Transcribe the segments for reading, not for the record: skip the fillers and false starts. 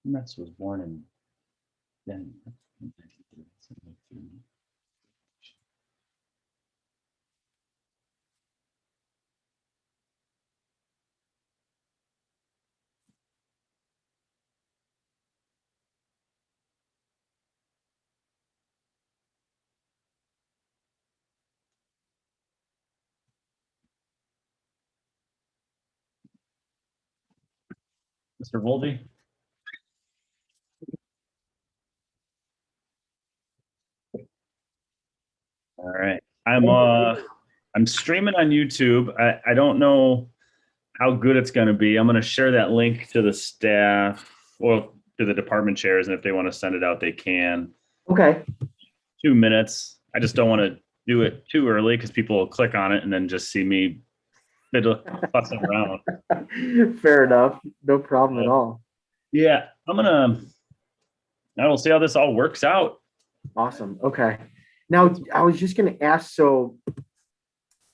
Metz was born in then 1930. Mr. Voldy? All right. I'm streaming on YouTube. I don't know how good it's going to be. I'm going to share that link to the staff or to the department chairs, and if they want to send it out, they can. Okay. 2 minutes. I just don't want to do it too early because people will click on it and then just see me fussing around. Fair enough. No problem at all. Yeah, I will see how this all works out. Awesome. Okay. Now, I was just going to ask, so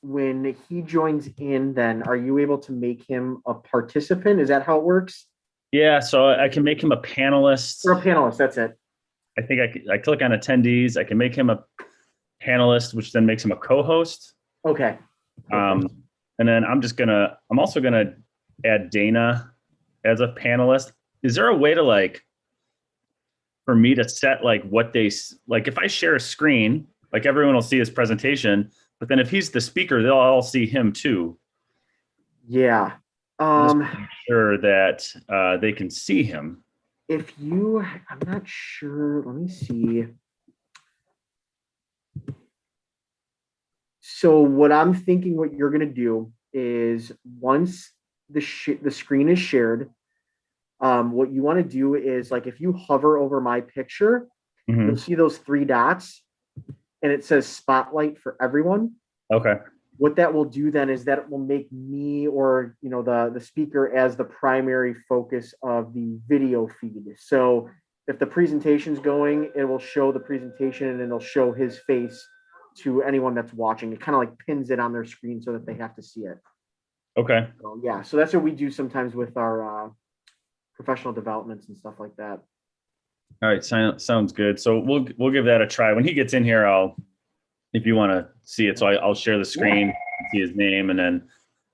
when he joins in, then are you able to make him a participant? Is that how it works? Yeah, so I can make him a panelist. Or a panelist, that's it. I think I click on attendees. I can make him a panelist, which then makes him a co-host. Okay. And then I'm also gonna add Dana as a panelist. Is there a way to for me to set what if I share a screen, everyone will see his presentation, but then if he's the speaker, they'll all see him too. Yeah. Just make sure that they can see him. I'm not sure. Let me see. So what I'm thinking what you're going to do is once the screen is shared, what you want to do is if you hover over my picture, you'll see those 3 dots and it says spotlight for everyone. Okay. What that will do then is that it will make me or the speaker as the primary focus of the video feed. So if the presentation's going, it will show the presentation and it'll show his face to anyone that's watching. It kind of pins it on their screen so that they have to see it. Okay. So, yeah, so that's what we do sometimes with our professional developments and stuff like that. All right, sounds good. So we'll give that a try. When he gets in here, if you want to see it, so I'll share the screen, see his name, and then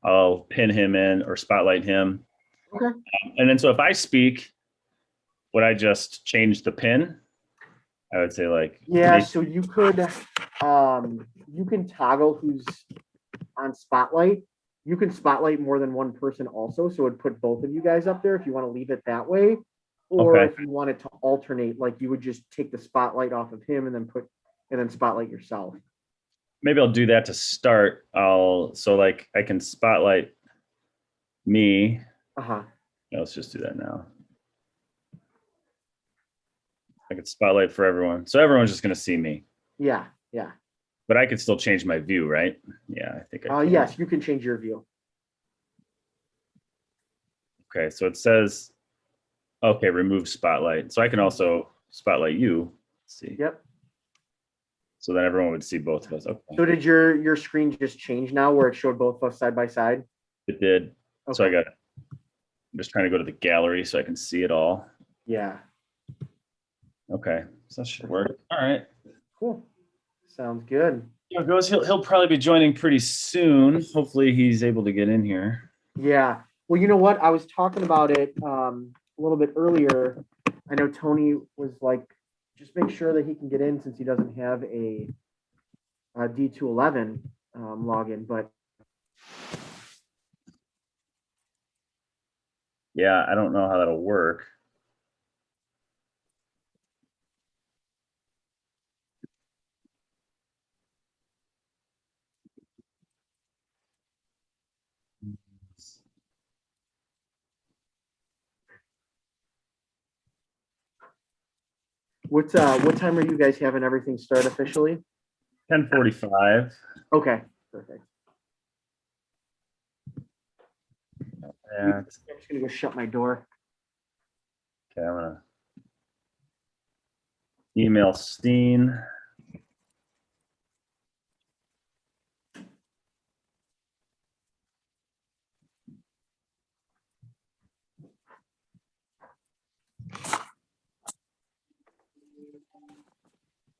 I'll pin him in or spotlight him. Okay. And then so if I speak, would I just change the pin? I would say so you could you can toggle who's on spotlight. You can spotlight more than one person also, so it'd put both of you guys up there if you want to leave it that way. Or okay. If you wanted to alternate, you would just take the spotlight off of him and then spotlight yourself. Maybe I'll do that to start. I can spotlight me. Let's just do that now. I could spotlight for everyone. So everyone's just going to see me. Yeah. But I could still change my view, right? Yeah, I think I can. Yes, you can change your view. Okay, so it says, okay, remove spotlight. So I can also spotlight you. Let's see. Yep. So then everyone would see both of us. Okay. So did your screen just change now where it showed both of us side by side? It did. Okay. So I'm just trying to go to the gallery so I can see it all. Yeah. Okay, so that should work. All right. Cool. Sounds good. He'll probably be joining pretty soon. Hopefully he's able to get in here. Yeah. Well, you know what? I was talking about it a little bit earlier. I know Tony was just make sure that he can get in since he doesn't have a D211 login, but yeah, I don't know how that'll work. what time are you guys having everything start officially? 10:45. Okay, perfect. I'm just gonna go shut my door. Okay, I'm gonna email Steen.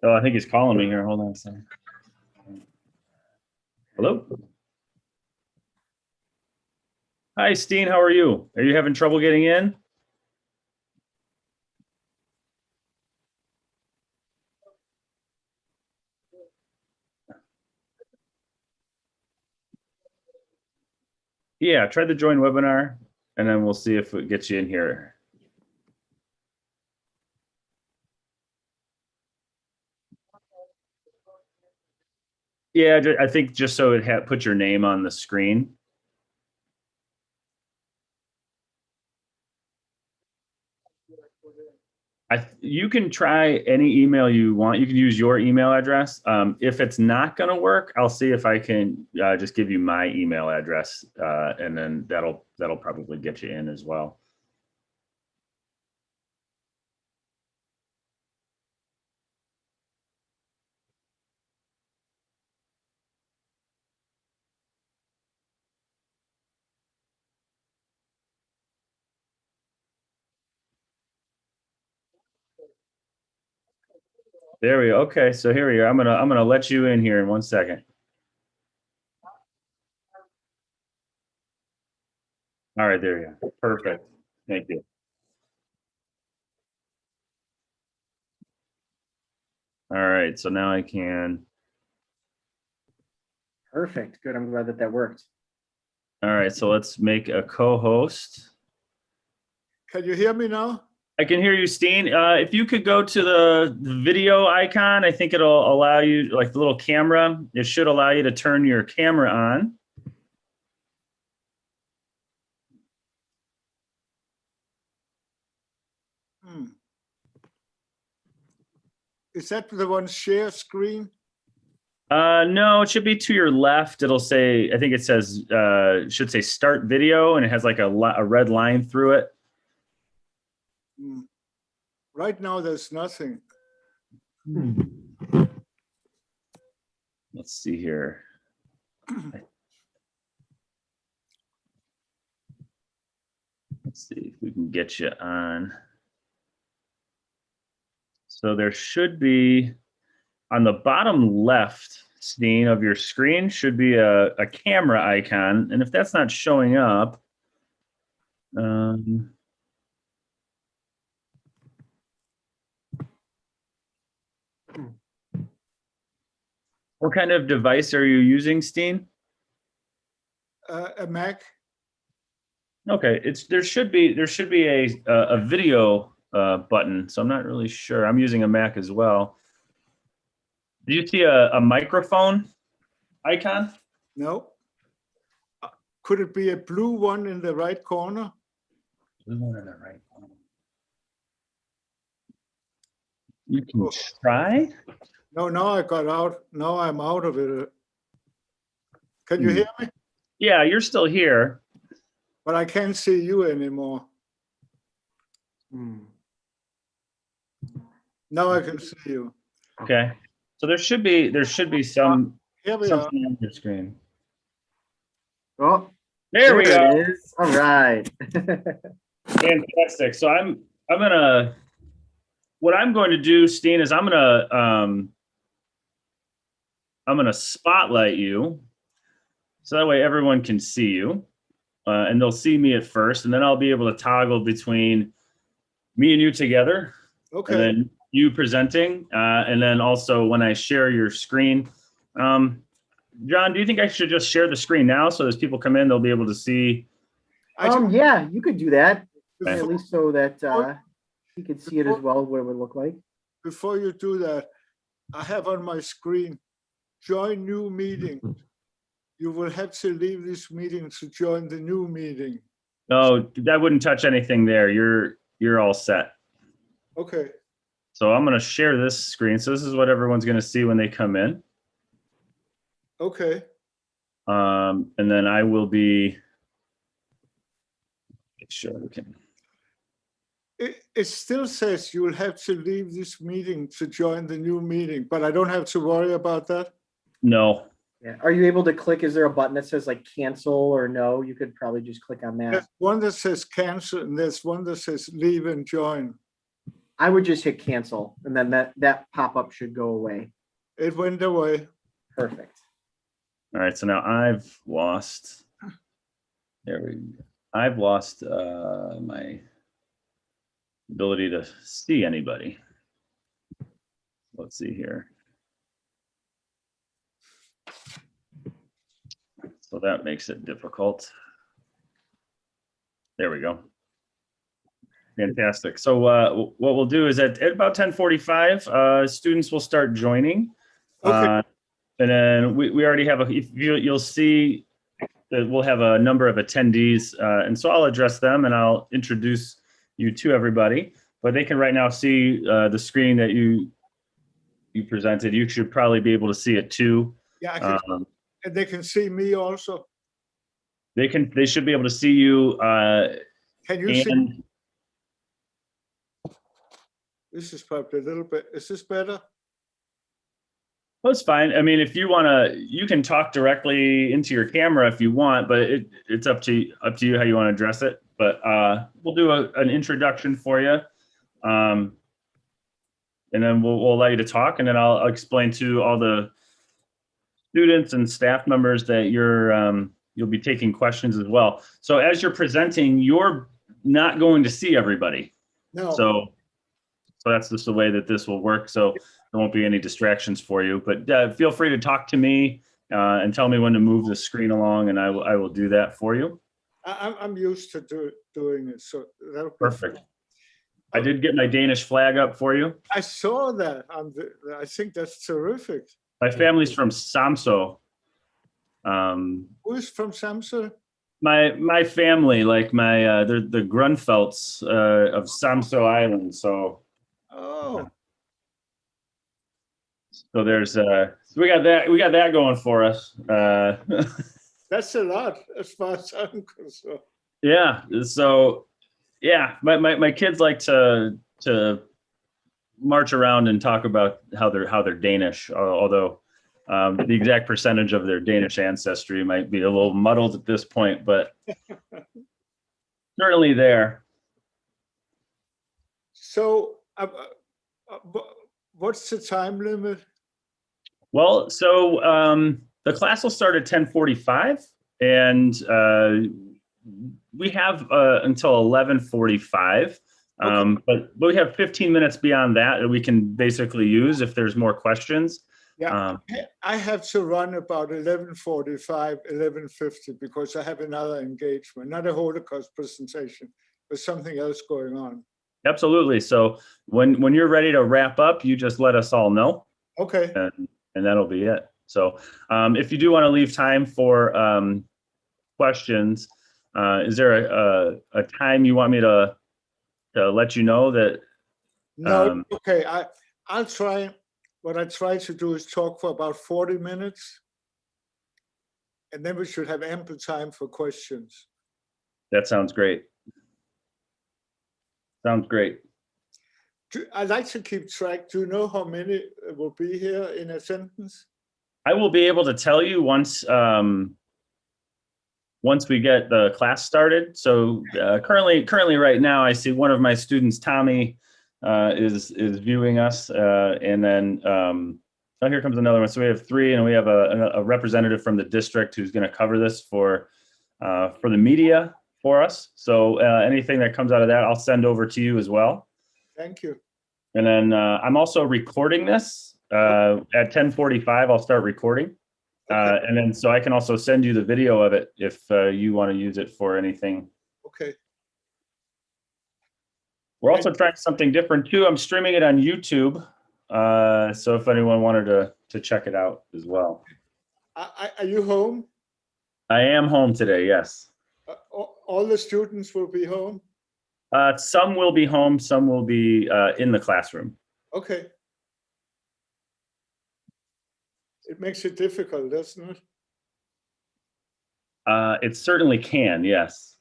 Oh, I think he's calling me here. Hold on a second. Hello. Hi, Steen. How are you? Are you having trouble getting in? Yeah, try the join webinar, and then we'll see if it gets you in here. Yeah, I think just so it put your name on the screen. You can try any email you want. You can use your email address. If it's not going to work, I'll see if I can just give you my email address, and then that'll probably get you in as well. There we go. Okay, so here we are. I'm gonna let you in here in 1 second. All right, there you go. Perfect. Thank you. All right, so now I can. Perfect. Good. I'm glad that that worked. All right, so let's make a co-host. Can you hear me now? I can hear you, Steen. If you could go to the video icon, I think it'll allow you, like the little camera, it should allow you to turn your camera on. Is that the one share screen? No, it should be to your left. It'll say, I think it says, should say start video, and it has like a red line through it. Right now, there's nothing. Let's see here. Let's see if we can get you on. So there should be, on the bottom left, Steen, of your screen should be a camera icon. And if that's not showing up, what kind of device are you using, Steen? A Mac. Okay, there should be a video button, so I'm not really sure. I'm using a Mac as well. Do you see a microphone icon? No. Could it be a blue one in the right corner? Blue one in the right corner. You can try. No, now I got out. Now I'm out of it. Can you hear me? Yeah, you're still here. But I can't see you anymore. Now I can see you. Okay. So there should be some Here we something on your screen. Oh, There we go. It is. All right. Fantastic. So what I'm going to do, Steen, is I'm gonna spotlight you, so that way everyone can see you, and they'll see me at first, and then I'll be able to toggle between me and you together. Okay. And then you presenting, and then also when I share your screen. John, do you think I should just share the screen now, so as people come in, they'll be able to see? Yeah, you could do that, Okay. at least so that he could see it as well, what it would look like. Before you do that, I have on my screen, join new meeting. You will have to leave this meeting to join the new meeting. No, that wouldn't touch anything there. You're all set. Okay. So I'm going to share this screen. So this is what everyone's going to see when they come in. Okay. And then I will be. Make sure we can. It still says you will have to leave this meeting to join the new meeting, but I don't have to worry about that. No. Yeah. Are you able to click? Is there a button that says like cancel or no? You could probably just click on that. There's one that says cancel, and there's one that says leave and join. I would just hit cancel, and then that pop-up should go away. It went away. Perfect. All right, so now I've lost. There we go. I've lost my ability to see anybody. Let's see here. So that makes it difficult. There we go. Fantastic. So what we'll do is at about 10:45, students will start joining. Okay. And then we already have you'll see that we'll have a number of attendees. And so I'll address them and I'll introduce you to everybody. But they can right now see the screen that you presented. You should probably be able to see it too. Yeah, I can, and they can see me also. They should be able to see you. Can you see? This is probably a little bit. Is this better? Well, it's fine. I mean, if you want to, you can talk directly into your camera if you want, but it's up to you how you want to address it. But we'll do an introduction for you, and then we'll allow you to talk, and then I'll explain to all the students and staff members that you'll be taking questions as well. So as you're presenting, you're not going to see everybody. No. So that's just the way that this will work. So there won't be any distractions for you, but feel free to talk to me and tell me when to move the screen along, and I will do that for you. I'm used to doing it, so that'll be Perfect. I did get my Danish flag up for you. I saw that. I think that's terrific. My family's from Samso. Who's from Samso? My family, like they're the Grunfelds of Samso Island. So. Oh. So there's so we got that going for us. That's a lot as far as I'm concerned. Yeah. So yeah, my kids like to march around and talk about how they're Danish, although the exact percentage of their Danish ancestry might be a little muddled at this point, but certainly there. So what's the time limit? Well, so the class will start at 10:45, and we have until 11:45. Okay. But we have 15 minutes beyond that we can basically use if there's more questions. Yeah, I have to run about 11:45, 11:50 because I have another engagement, not a Holocaust presentation, but something else going on. Absolutely. So when you're ready to wrap up, you just let us all know. Okay. And that'll be it. So if you do want to leave time for questions, is there a time you want me to let you know that? No, okay. I'll try. What I try to do is talk for about 40 minutes, and then we should have ample time for questions. That sounds great. Sounds great. I'd like to keep track. Do you know how many will be here in attendance? I will be able to tell you once we get the class started. So currently right now, I see one of my students, Tommy, is viewing us, and then oh, here comes another one. So we have 3, and we have a representative from the district who's going to cover this for the media for us. So anything that comes out of that, I'll send over to you as well. Thank you. And then I'm also recording this at 10:45. I'll start recording, Okay. and then so I can also send you the video of it if you want to use it for anything. Okay. We're also trying something different too. I'm streaming it on YouTube, so if anyone wanted to check it out as well. Are you home? I am home today. Yes. All the students will be home? Some will be home. Some will be in the classroom. Okay. It makes it difficult, doesn't it? It certainly can. Yes.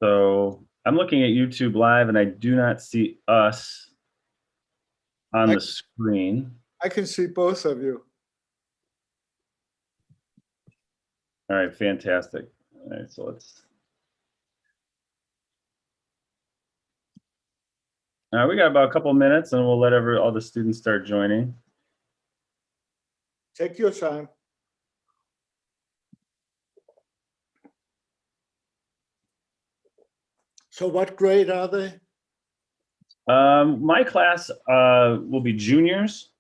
So I'm looking at YouTube Live, and I do not see us on the screen. I can see both of you. All right, fantastic. All right, so We got about a couple minutes, and we'll let all the students start joining. Take your time. So what grade are they? My class will be juniors,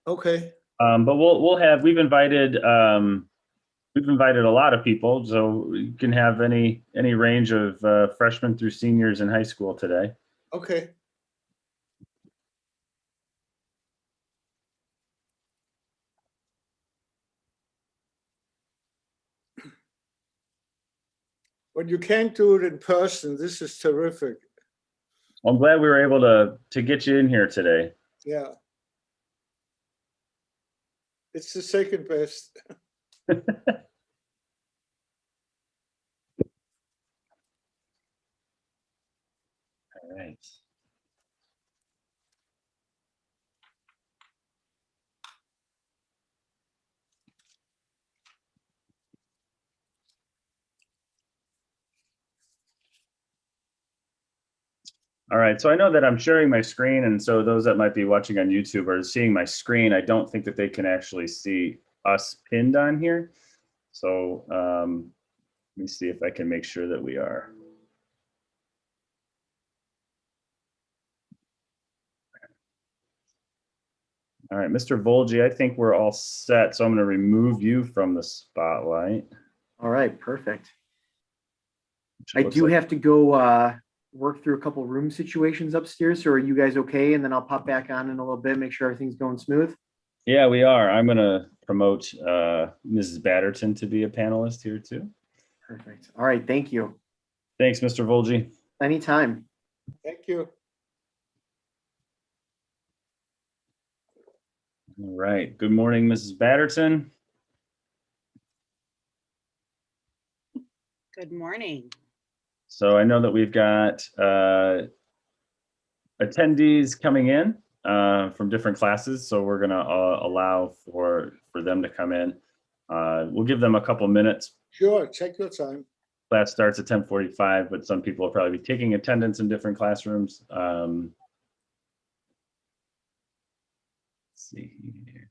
Okay. but we've invited a lot of people, so you can have any range of freshmen through seniors in high school today. Okay. When you can't do it in person, this is terrific. I'm glad we were able to get you in here today. Yeah. It's the second best. All right. All right, so I know that I'm sharing my screen, and so those that might be watching on YouTube are seeing my screen. I don't think that they can actually see us pinned on here. So let me see if I can make sure that we are. All right, Mr. Volgi, I think we're all set. So I'm going to remove you from the spotlight. All right, perfect. I do have to go work through a couple room situations upstairs. So are you guys okay? And then I'll pop back on in a little bit, make sure everything's going smooth. Yeah, we are. I'm going to promote Mrs. Batterton to be a panelist here too. Perfect. All right, thank you. Thanks, Mr. Volgi. Anytime. Thank you. All right. Good morning, Mrs. Batterton. Good morning. So I know that we've got attendees coming in from different classes, so we're going to allow for them to come in. We'll give them a couple minutes. Sure, take your time. Class starts at 10:45, but some people will probably be taking attendance in different classrooms. Let's see here.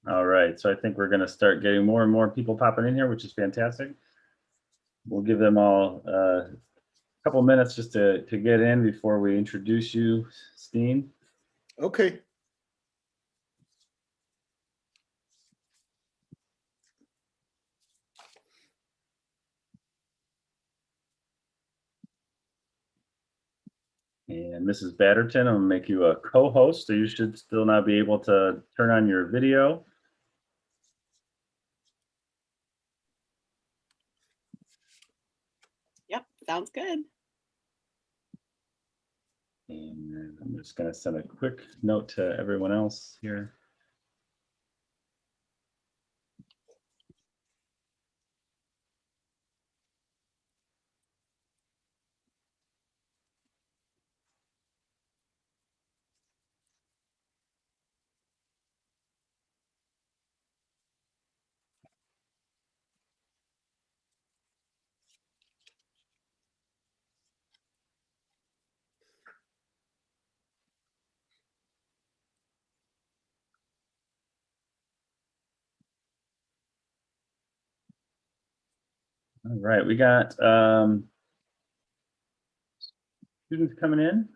All right, so I think we're going to start getting more and more people popping in here, which is fantastic. We'll give them all a couple minutes just to get in before we introduce you, Steen. Okay. And Mrs. Batterton, I'm going to make you a co-host, so you should still now be able to turn on your video. Yep, sounds good. And I'm just going to send a quick note to everyone else here. All right, we got students coming in.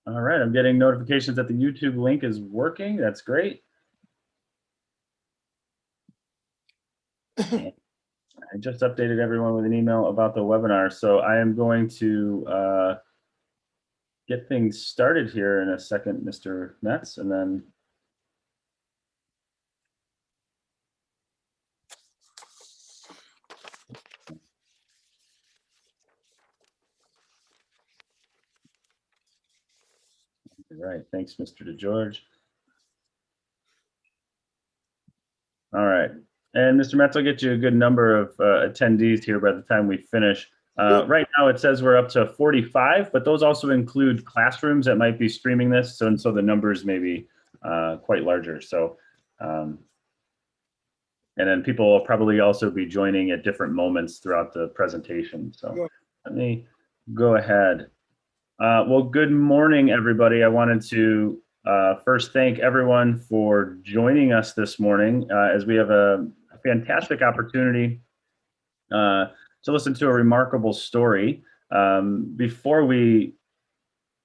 All right, I'm getting notifications that the YouTube link is working. That's great. I just updated everyone with an email about the webinar, so I am going to get things started here in a second, Mr. Metz, and then all right. Thanks, Mr. DeGeorge. All right. And Mr. Metz, I'll get you a good number of attendees here by the time we finish. Right now, it says we're up to 45, but those also include classrooms that might be streaming this. So, and so the numbers may be quite larger. So, and then people will probably also be joining at different moments throughout the presentation. So let me go ahead. Well, good morning, everybody. I wanted to first thank everyone for joining us this morning as we have a fantastic opportunity to listen to a remarkable story. Before we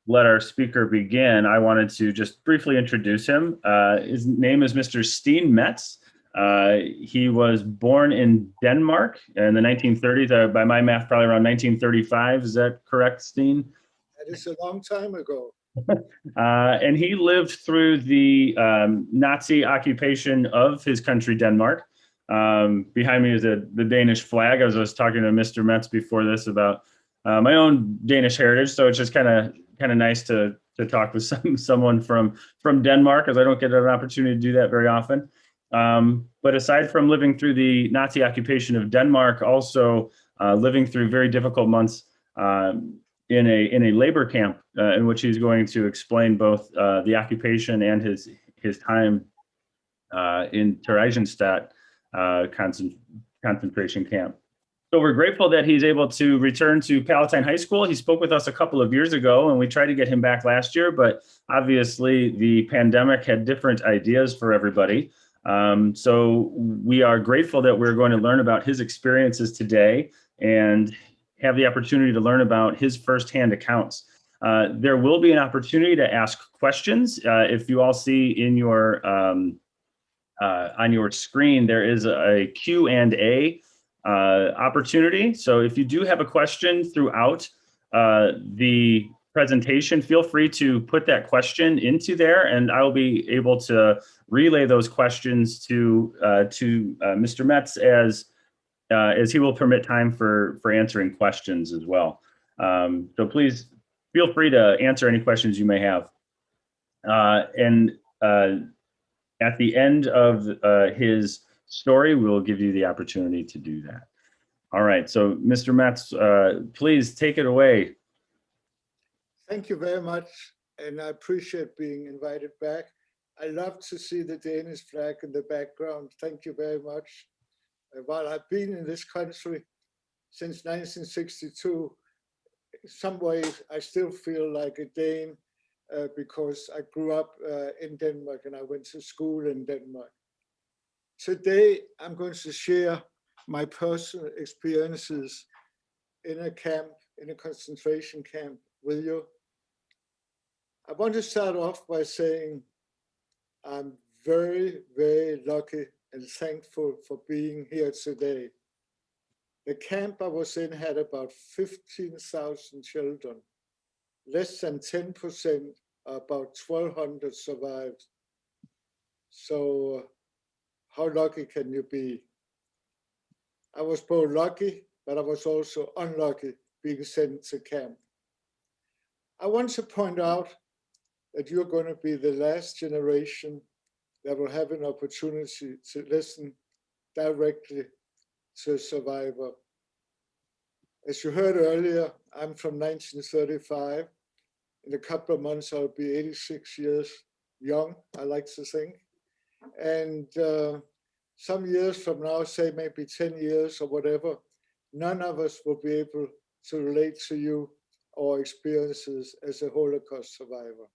let our speaker begin, I wanted to just briefly introduce him. His name is Mr. Steen Metz. He was born in Denmark in the 1930s, by my math, probably around 1935. Is that correct, Steen? That is a long time ago. And he lived through the Nazi occupation of his country, Denmark. Behind me is the Danish flag. I was talking to Mr. Metz before this about my own Danish heritage, so it's just kind of nice to talk with someone from Denmark, as I don't get an opportunity to do that very often. But aside from living through the Nazi occupation of Denmark, also living through very difficult months in a labor camp in which he's going to explain both the occupation and his time in Theresienstadt concentration camp. So we're grateful that he's able to return to Palatine High School. He spoke with us a couple of years ago, and we tried to get him back last year, but obviously the pandemic had different ideas for everybody. So we are grateful that we're going to learn about his experiences today and have the opportunity to learn about his firsthand accounts. There will be an opportunity to ask questions. If you all see in your on your screen, there is a Q&A opportunity. So if you do have a question throughout the presentation, feel free to put that question into there, and I'll be able to relay those questions to Mr. Metz as he will permit time for answering questions as well. So please feel free to answer any questions you may have. At the end of his story, we'll give you the opportunity to do that. All right, so Mr. Metz, please take it away. Thank you very much, and I appreciate being invited back. I love to see the Danish flag in the background. Thank you very much. While I've been in this country since 1962, in some ways I still feel like a Dane because I grew up in Denmark and I went to school in Denmark. Today, I'm going to share my personal experiences in a camp, in a concentration camp with you. I want to start off by saying I'm very, very lucky and thankful for being here today. The camp I was in had about 15,000 children. Less than 10%, about 1,200 survived. So how lucky can you be? I was both lucky, but I was also unlucky being sent to camp. I want to point out that you're going to be the last generation that will have an opportunity to listen directly to a survivor. As you heard earlier, I'm from 1935. In a couple of months, I'll be 86 years young, I like to think. And some years from now, say maybe 10 years or whatever, none of us will be able to relate to you or experiences as a Holocaust survivor.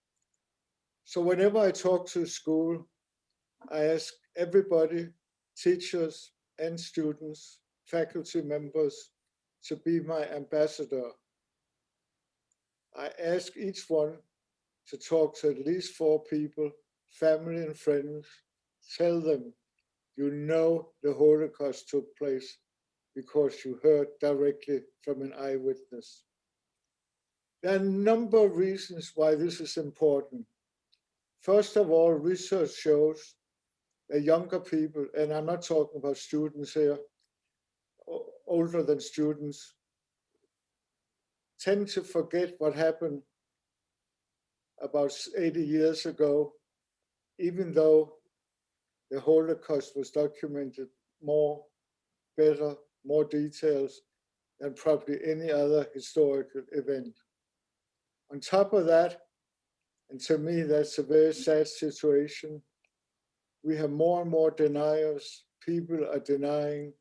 So whenever I talk to school, I ask everybody, teachers and students, faculty members, to be my ambassador. I ask each one to talk to at least 4 people, family and friends, tell them, you know the Holocaust took place. because you heard directly from an eyewitness. There are a number of reasons why this is important. First of all, research shows that younger people, and I'm not talking about students here, older than students, tend to forget what happened about 80 years ago, even though the Holocaust was documented more, better, more details than probably any other historical event. On top of that, and to me, that's a very sad situation, we have more and more deniers. People are denying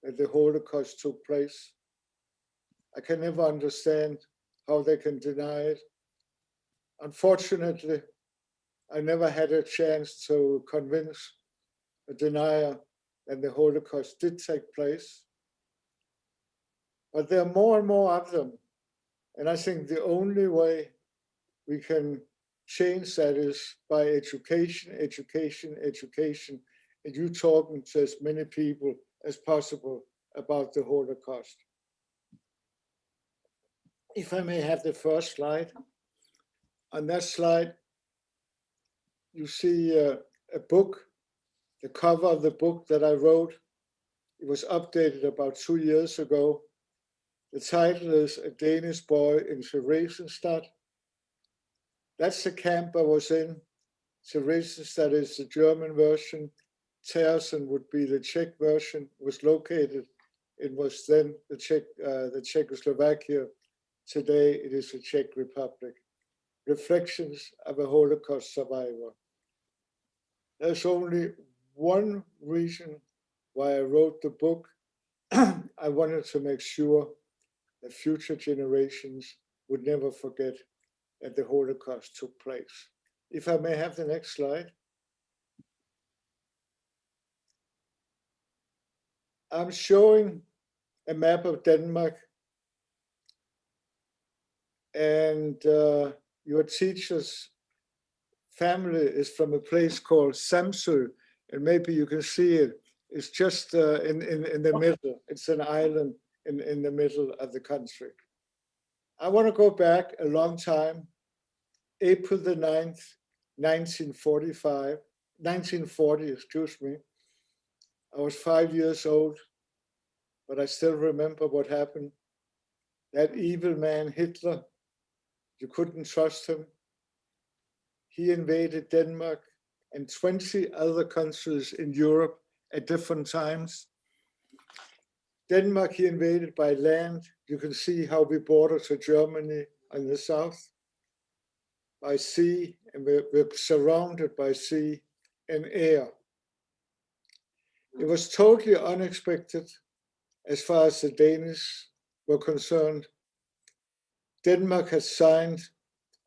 that the Holocaust took place. I can never understand how they can deny it. Unfortunately, I never had a chance to convince a denier that the Holocaust did take place. But there are more and more of them. And I think the only way we can change that is by education, education, education, and you talking to as many people as possible about the Holocaust. If I may have the first slide. On that slide, you see a book, the cover of the book that I wrote. It was updated about 2 years ago. The title is A Danish Boy in Theresienstadt. That's the camp I was in. Theresienstadt is the German version. Tersen would be the Czech version. It was located. It was then the Czechoslovakia. Today it is the Czech Republic. Reflections of a Holocaust survivor. There's only one reason why I wrote the book. I wanted to make sure that future generations would never forget that the Holocaust took place. If I may have the next slide. I'm showing a map of Denmark, and your teacher's family is from a place called Samsø, and maybe you can see it. It's just in the middle. It's an island in the middle of the country. I want to go back a long time. April the 9th, 1940, excuse me. I was 5 years old, but I still remember what happened. That evil man, Hitler, you couldn't trust him. He invaded Denmark and 20 other countries in Europe at different times. Denmark, he invaded by land. You can see how we border to Germany on the south. By sea, and we're surrounded by sea and air. It was totally unexpected as far as the Danish were concerned. Denmark had signed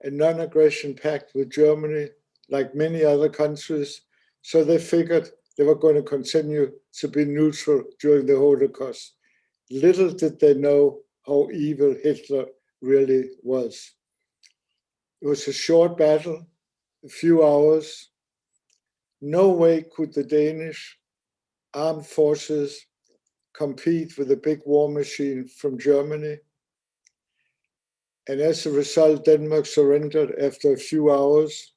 a non-aggression pact with Germany, like many other countries, so they figured they were going to continue to be neutral during the Holocaust. Little did they know how evil Hitler really was. It was a short battle, a few hours. No way could the Danish armed forces compete with the big war machine from Germany. And as a result, Denmark surrendered after a few hours.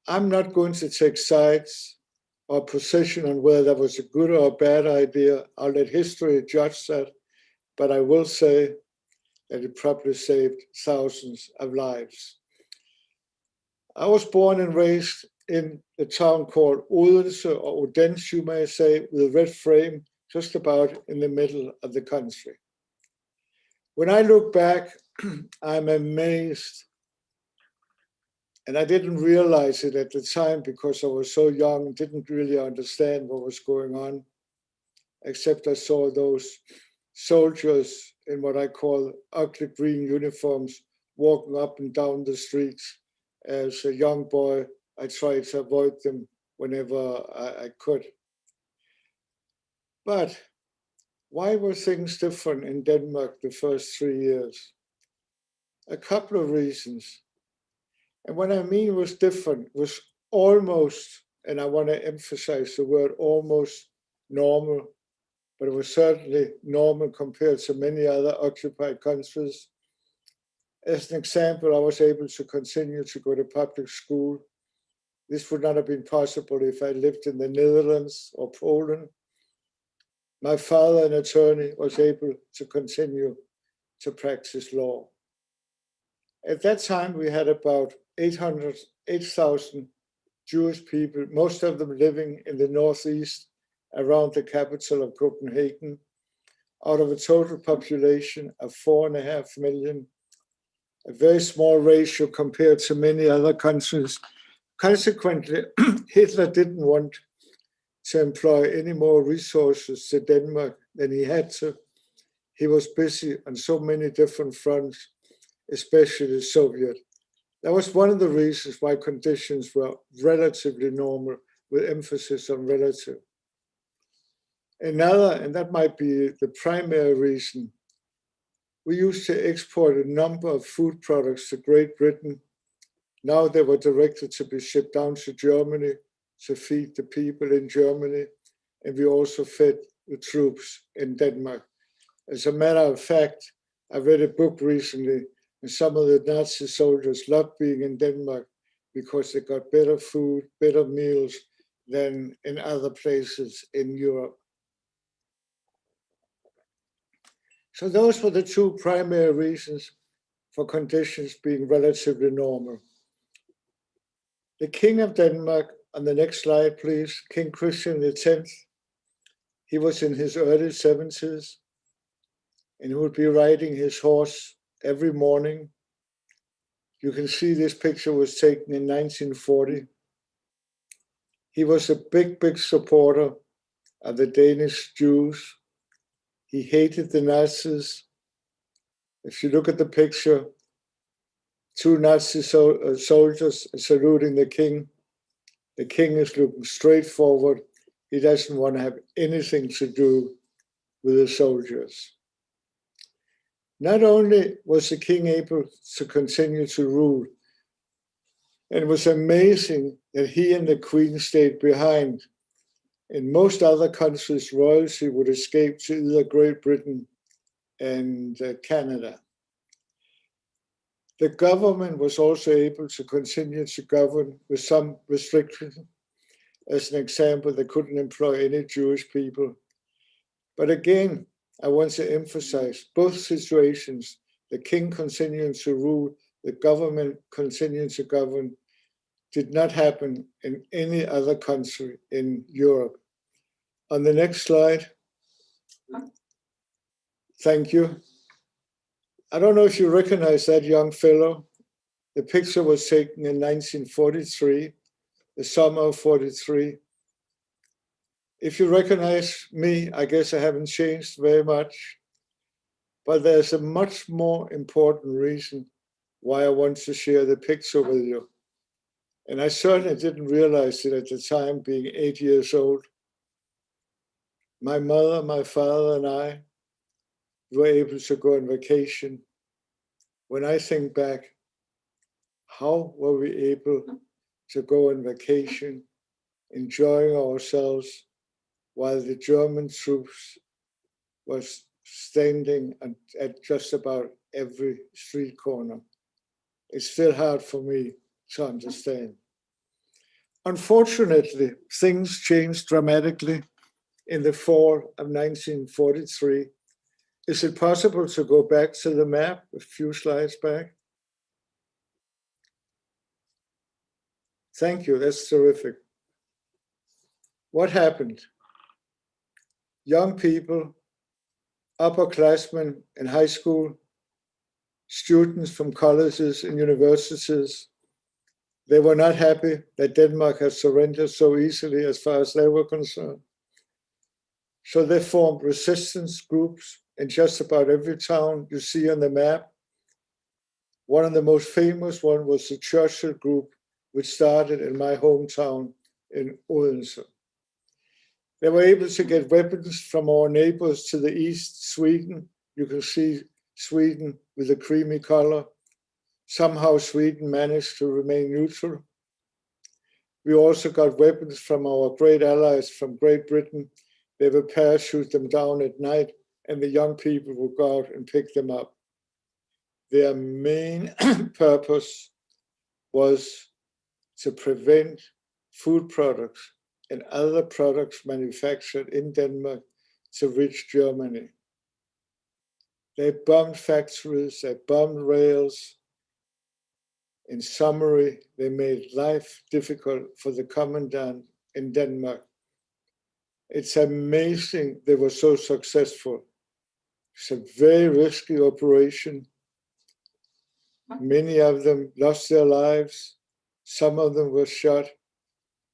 I'm not going to take sides or position on whether that was a good or a bad idea. I'll let history judge that, but I will say that it probably saved thousands of lives. I was born and raised in a town called Odense, or Odense, you may say, with a red frame, just about in the middle of the country. When I look back, I'm amazed. And I didn't realize it at the time because I was so young and didn't really understand what was going on, except I saw those soldiers in what I call ugly green uniforms walking up and down the streets. As a young boy, I tried to avoid them whenever I could. But why were things different in Denmark the first 3 years? A couple of reasons. And what I mean was different, was almost, and I want to emphasize the word almost, normal. but it was certainly normal compared to many other occupied countries. As an example, I was able to continue to go to public school. This would not have been possible if I lived in the Netherlands or Poland. My father, an attorney, was able to continue to practice law. At that time, we had about 8,000 Jewish people, most of them living in the northeast around the capital of Copenhagen, out of a total population of 4.5 million, a very small ratio compared to many other countries. Consequently, Hitler didn't want to employ any more resources to Denmark than he had to. He was busy on so many different fronts, especially Soviet. That was one of the reasons why conditions were relatively normal, with emphasis on relative. Another, and that might be the primary reason, we used to export a number of food products to Great Britain. Now they were directed to be shipped down to Germany to feed the people in Germany, and we also fed the troops in Denmark. As a matter of fact, I read a book recently, and some of the Nazi soldiers loved being in Denmark because they got better food, better meals than in other places in Europe. So those were the two primary reasons for conditions being relatively normal. The King of Denmark, on the next slide, please, King Christian X, he was in his early 70s, and he would be riding his horse every morning. You can see this picture was taken in 1940. He was a big supporter of the Danish Jews. He hated the Nazis. If you look at the picture, two Nazi soldiers saluting the king. The king is looking straight forward. He doesn't want to have anything to do with the soldiers. Not only was the king able to continue to rule, and it was amazing that he and the queen stayed behind. In most other countries, royalty would escape to either Great Britain and Canada. The government was also able to continue to govern with some restrictions. As an example, they couldn't employ any Jewish people. But again, I want to emphasize both situations, the king continuing to rule, the government continuing to govern, did not happen in any other country in Europe. On the next slide. Thank you. I don't know if you recognize that young fellow. The picture was taken in 1943, the summer of 43. If you recognize me, I guess I haven't changed very much, but there's a much more important reason why I want to share the picture with you. And I certainly didn't realize it at the time, being 8 years old. My mother, my father, and I were able to go on vacation. When I think back, how were we able to go on vacation, enjoying ourselves while the German troops was standing at just about every street corner? It's still hard for me to understand. Unfortunately, things changed dramatically in the fall of 1943. Is it possible to go back to the map, a few slides back? Thank you, that's terrific. What happened? Young people, upperclassmen in high school, students from colleges and universities, they were not happy that Denmark had surrendered so easily as far as they were concerned. So they formed resistance groups in just about every town you see on the map. One of the most famous one was the Churchill group, which started in my hometown in Odense. They were able to get weapons from our neighbors to the east, Sweden. You can see Sweden with a creamy color. Somehow Sweden managed to remain neutral. We also got weapons from our great allies from Great Britain They would parachute them down at night, and the young people would go out and pick them up. Their main purpose was to prevent food products and other products manufactured in Denmark to reach Germany. They bombed factories, they bombed rails. In summary, they made life difficult for the commandant in Denmark. It's amazing they were so successful. It's a very risky operation. Many of them lost their lives. Some of them were shot,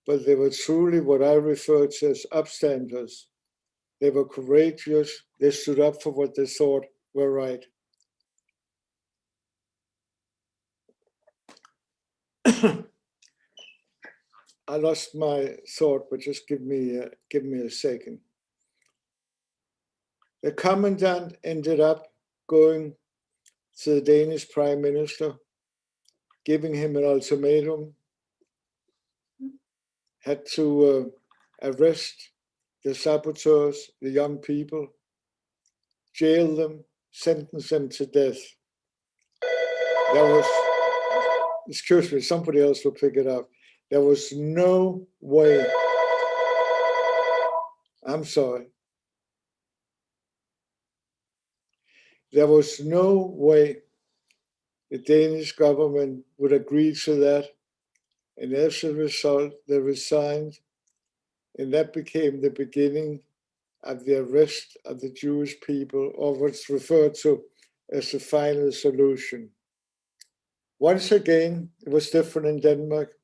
but they were truly what I refer to as upstanders. They were courageous. They stood up for what they thought were right. I lost my thought, but just give me a second. The commandant ended up going to the Danish prime minister, giving him an ultimatum, had to arrest the saboteurs, the young people, jail them, sentence them to death. There was, excuse me, somebody else will pick it up. There was no way, I'm sorry. There was no way the Danish government would agree to that. And as a result, they resigned. And that became the beginning of the arrest of the Jewish people, or what's referred to as the final solution. Once again, it was different in Denmark.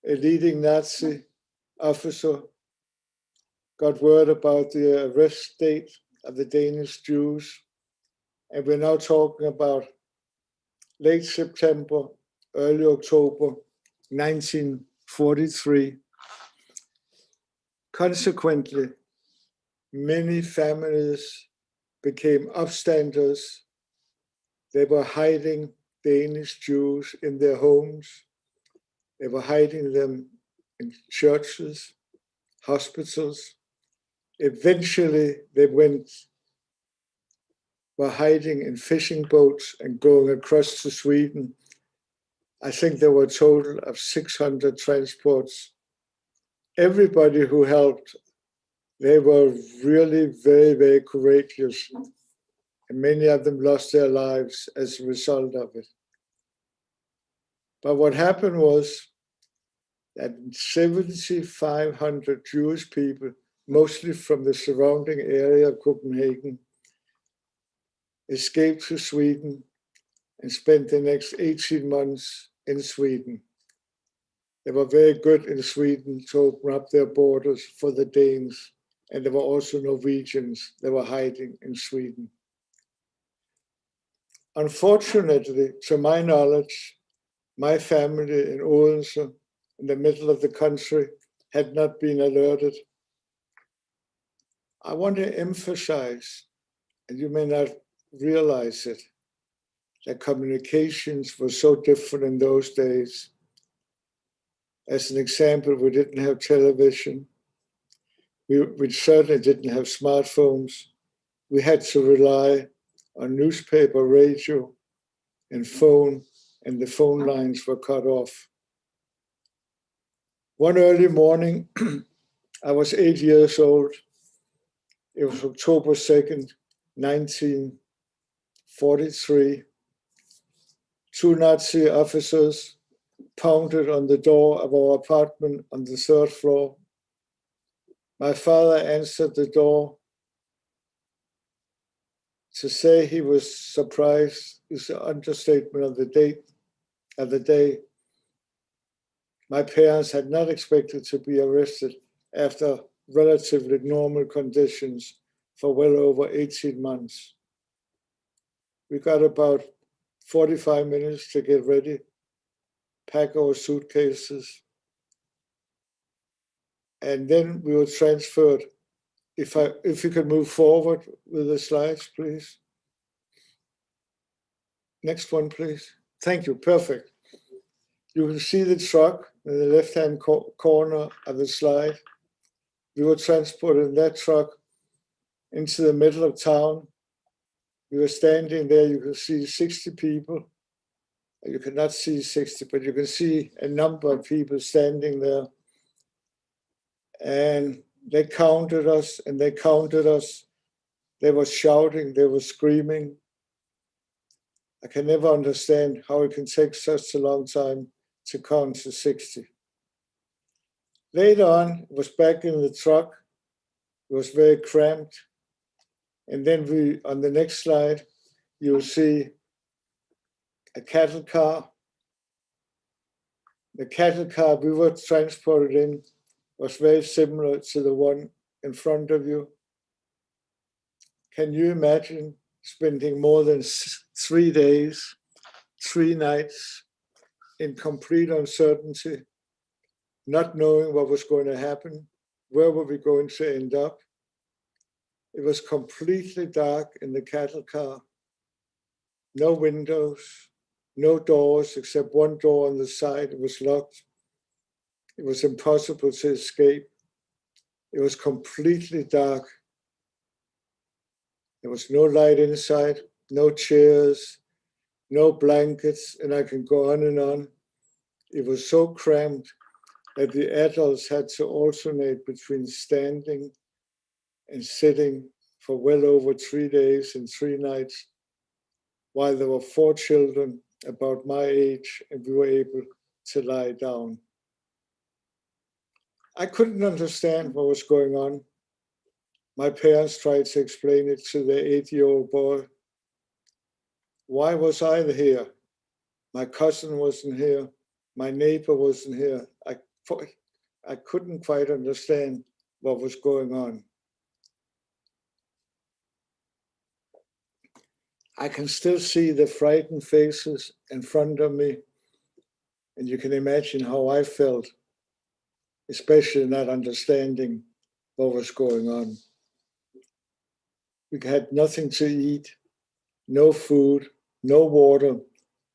A leading Nazi officer got word about the arrest date of the Danish Jews. And we're now talking about late September, early October, 1943. Consequently, many families became upstanders. They were hiding Danish Jews in their homes. They were hiding them in churches, hospitals. Eventually, they were hiding in fishing boats and going across to Sweden. I think there were a total of 600 transports. Everybody who helped, they were really very, very courageous. And many of them lost their lives as a result of it. But what happened was that 7,500 Jewish people, mostly from the surrounding area of Copenhagen, escaped to Sweden and spent the next 18 months in Sweden. They were very good in Sweden to open up their borders for the Danes, and there were also Norwegians that were hiding in Sweden. Unfortunately, to my knowledge, my family in Odense, in the middle of the country, had not been alerted. I want to emphasize, and you may not realize it, that communications were so different in those days. As an example, we didn't have television. We certainly didn't have smartphones. We had to rely on newspaper, radio, and phone, and the phone lines were cut off. One early morning, I was 8 years old. It was October 2nd, 1943. Two Nazi officers pounded on the door of our apartment on the third floor. My father answered the door. To say he was surprised is an understatement of the day. My parents had not expected to be arrested after relatively normal conditions for well over 18 months. We got about 45 minutes to get ready, pack our suitcases, and then we were transferred. If you could move forward with the slides, please. Next one, please. Thank you, perfect. You can see the truck in the left-hand corner of the slide. We were transported in that truck into the middle of town. We were standing there, you can see 60 people. You cannot see 60, but you can see a number of people standing there. And they counted us and they counted us. They were shouting, they were screaming. I can never understand how it can take such a long time to count to 60. Later on, it was back in the truck. It was very cramped. And then on the next slide, you'll see a cattle car. The cattle car we were transported in was very similar to the one in front of you. Can you imagine spending more than 3 days, 3 nights in complete uncertainty, not knowing what was going to happen, where were we going to end up? It was completely dark in the cattle car. No windows, no doors except one door on the side. It was locked. It was impossible to escape. It was completely dark. There was no light inside, no chairs, no blankets, and I can go on and on. It was so cramped that the adults had to alternate between standing and sitting for well over 3 days and 3 nights, while there were 4 children about my age, and we were able to lie down. I couldn't understand what was going on. My parents tried to explain it to their 8-year-old boy. Why was I here? My cousin wasn't here. My neighbor wasn't here. I couldn't quite understand what was going on. I can still see the frightened faces in front of me, and you can imagine how I felt, especially not understanding what was going on. We had nothing to eat, no food, no water.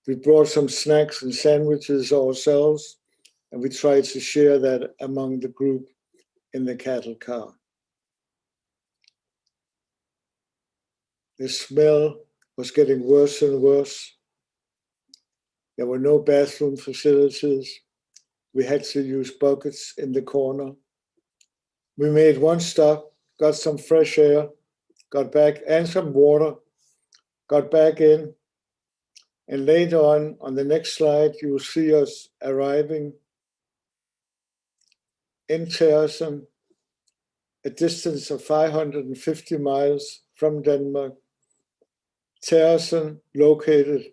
We brought some snacks and sandwiches ourselves, and we tried to share that among the group in the cattle car. The smell was getting worse and worse. There were no bathroom facilities. We had to use buckets in the corner. We made one stop, got some fresh air, got back, and some water, got back in. And later on the next slide, you will see us arriving in Tersen, a distance of 550 miles from Denmark. Tersen, located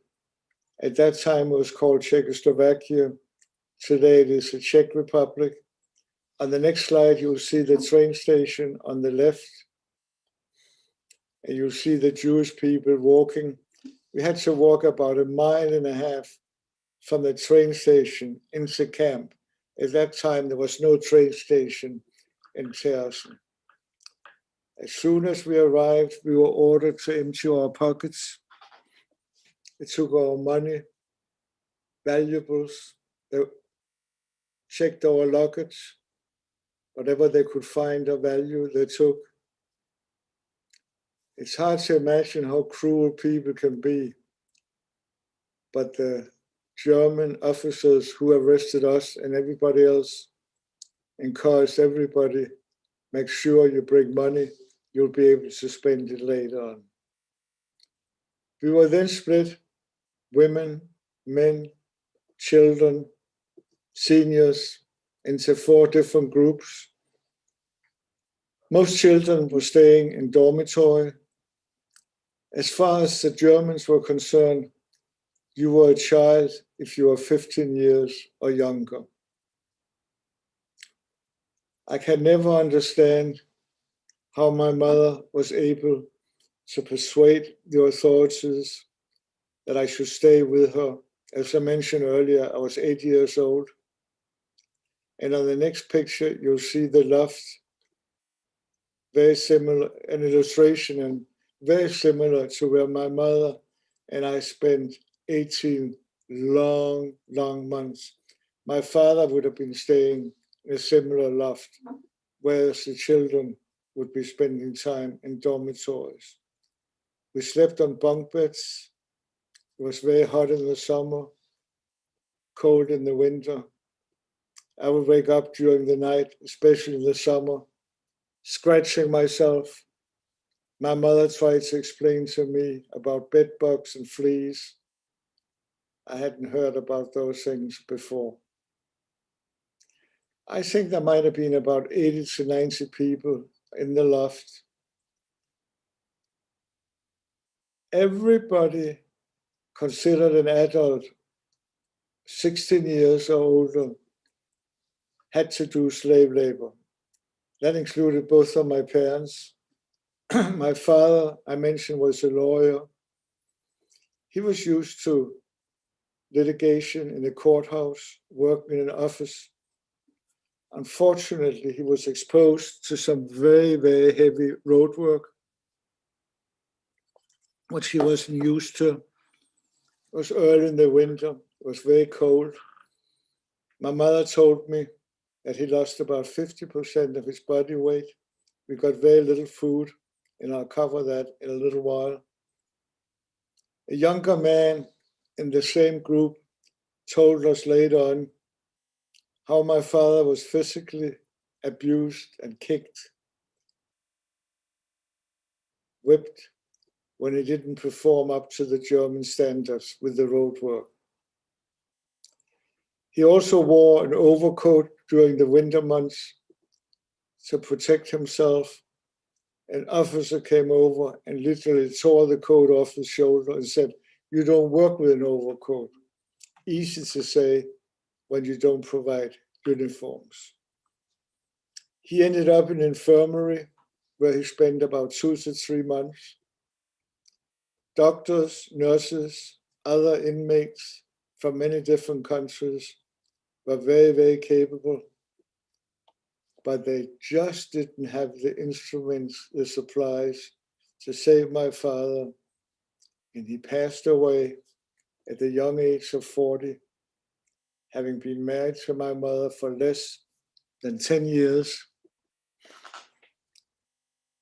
at that time, it was called Czechoslovakia. Today it is the Czech Republic. On the next slide, you'll see the train station on the left. And you'll see the Jewish people walking. We had to walk about 1.5 miles from the train station into camp. At that time, there was no train station in Tersen. As soon as we arrived, we were ordered to empty our pockets. They took our money, valuables, they checked our luggage, whatever they could find of value, they took. It's hard to imagine how cruel people can be, but the German officers who arrested us and everybody else encouraged everybody, make sure you bring money, you'll be able to spend it later on. We were then split, women, men, children, seniors, into 4 different groups. Most children were staying in dormitory. As far as the Germans were concerned, you were a child if you were 15 years or younger. I can never understand how my mother was able to persuade the authorities that I should stay with her. As I mentioned earlier, I was 8 years old. And on the next picture, you'll see the loft, very similar, an illustration, and very similar to where my mother and I spent 18 long, long months. My father would have been staying in a similar loft, whereas the children would be spending time in dormitories. We slept on bunk beds. It was very hot in the summer, cold in the winter. I would wake up during the night, especially in the summer, scratching myself. My mother tried to explain to me about bed bugs and fleas. I hadn't heard about those things before. I think there might have been about 80 to 90 people in the loft. Everybody considered an adult, 16 years or older, had to do slave labor. That included both of my parents. My father, I mentioned, was a lawyer. He was used to litigation in the courthouse, working in an office. Unfortunately, he was exposed to some very, very heavy road work, which he wasn't used to. It was early in the winter. It was very cold. My mother told me that he lost about 50% of his body weight. We got very little food, and I'll cover that in a little while. A younger man in the same group told us later on how my father was physically abused and kicked, whipped, when he didn't perform up to the German standards with the road work. He also wore an overcoat during the winter months to protect himself. An officer came over and literally tore the coat off his shoulder and said, "You don't work with an overcoat." Easy to say when you don't provide uniforms. He ended up in infirmary where he spent about 2 to 3 months. Doctors, nurses, other inmates from many different countries were very, very capable, but they just didn't have the instruments, the supplies to save my father. And he passed away at the young age of 40, having been married to my mother for less than 10 years.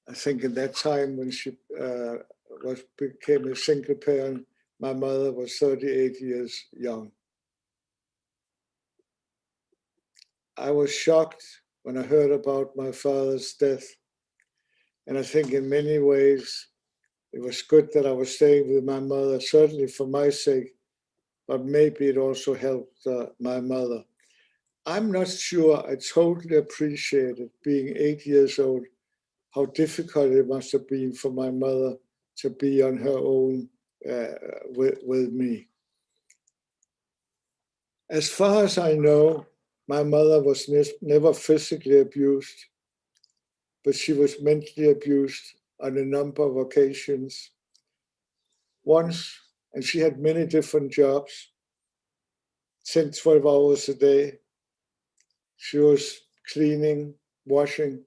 I think at that time when she became a single parent, my mother was 38 years young. I was shocked when I heard about my father's death. And I think in many ways, it was good that I was staying with my mother, certainly for my sake, but maybe it also helped my mother. I'm not sure I totally appreciated being 8 years old, how difficult it must have been for my mother to be on her own with me. As far as I know, my mother was never physically abused, but she was mentally abused on a number of occasions. Once, and she had many different jobs, 10, 12 hours a day. She was cleaning, washing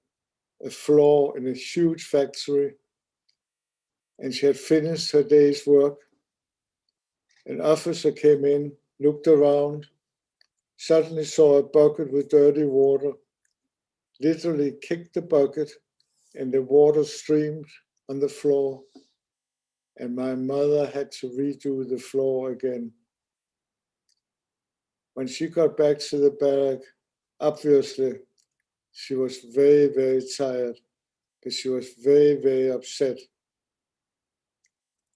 a floor in a huge factory, and she had finished her day's work. An officer came in, looked around, suddenly saw a bucket with dirty water, literally kicked the bucket, and the water streamed on the floor. And my mother had to redo the floor again. When she got back to the barrack, obviously, she was very, very tired, but she was very, very upset.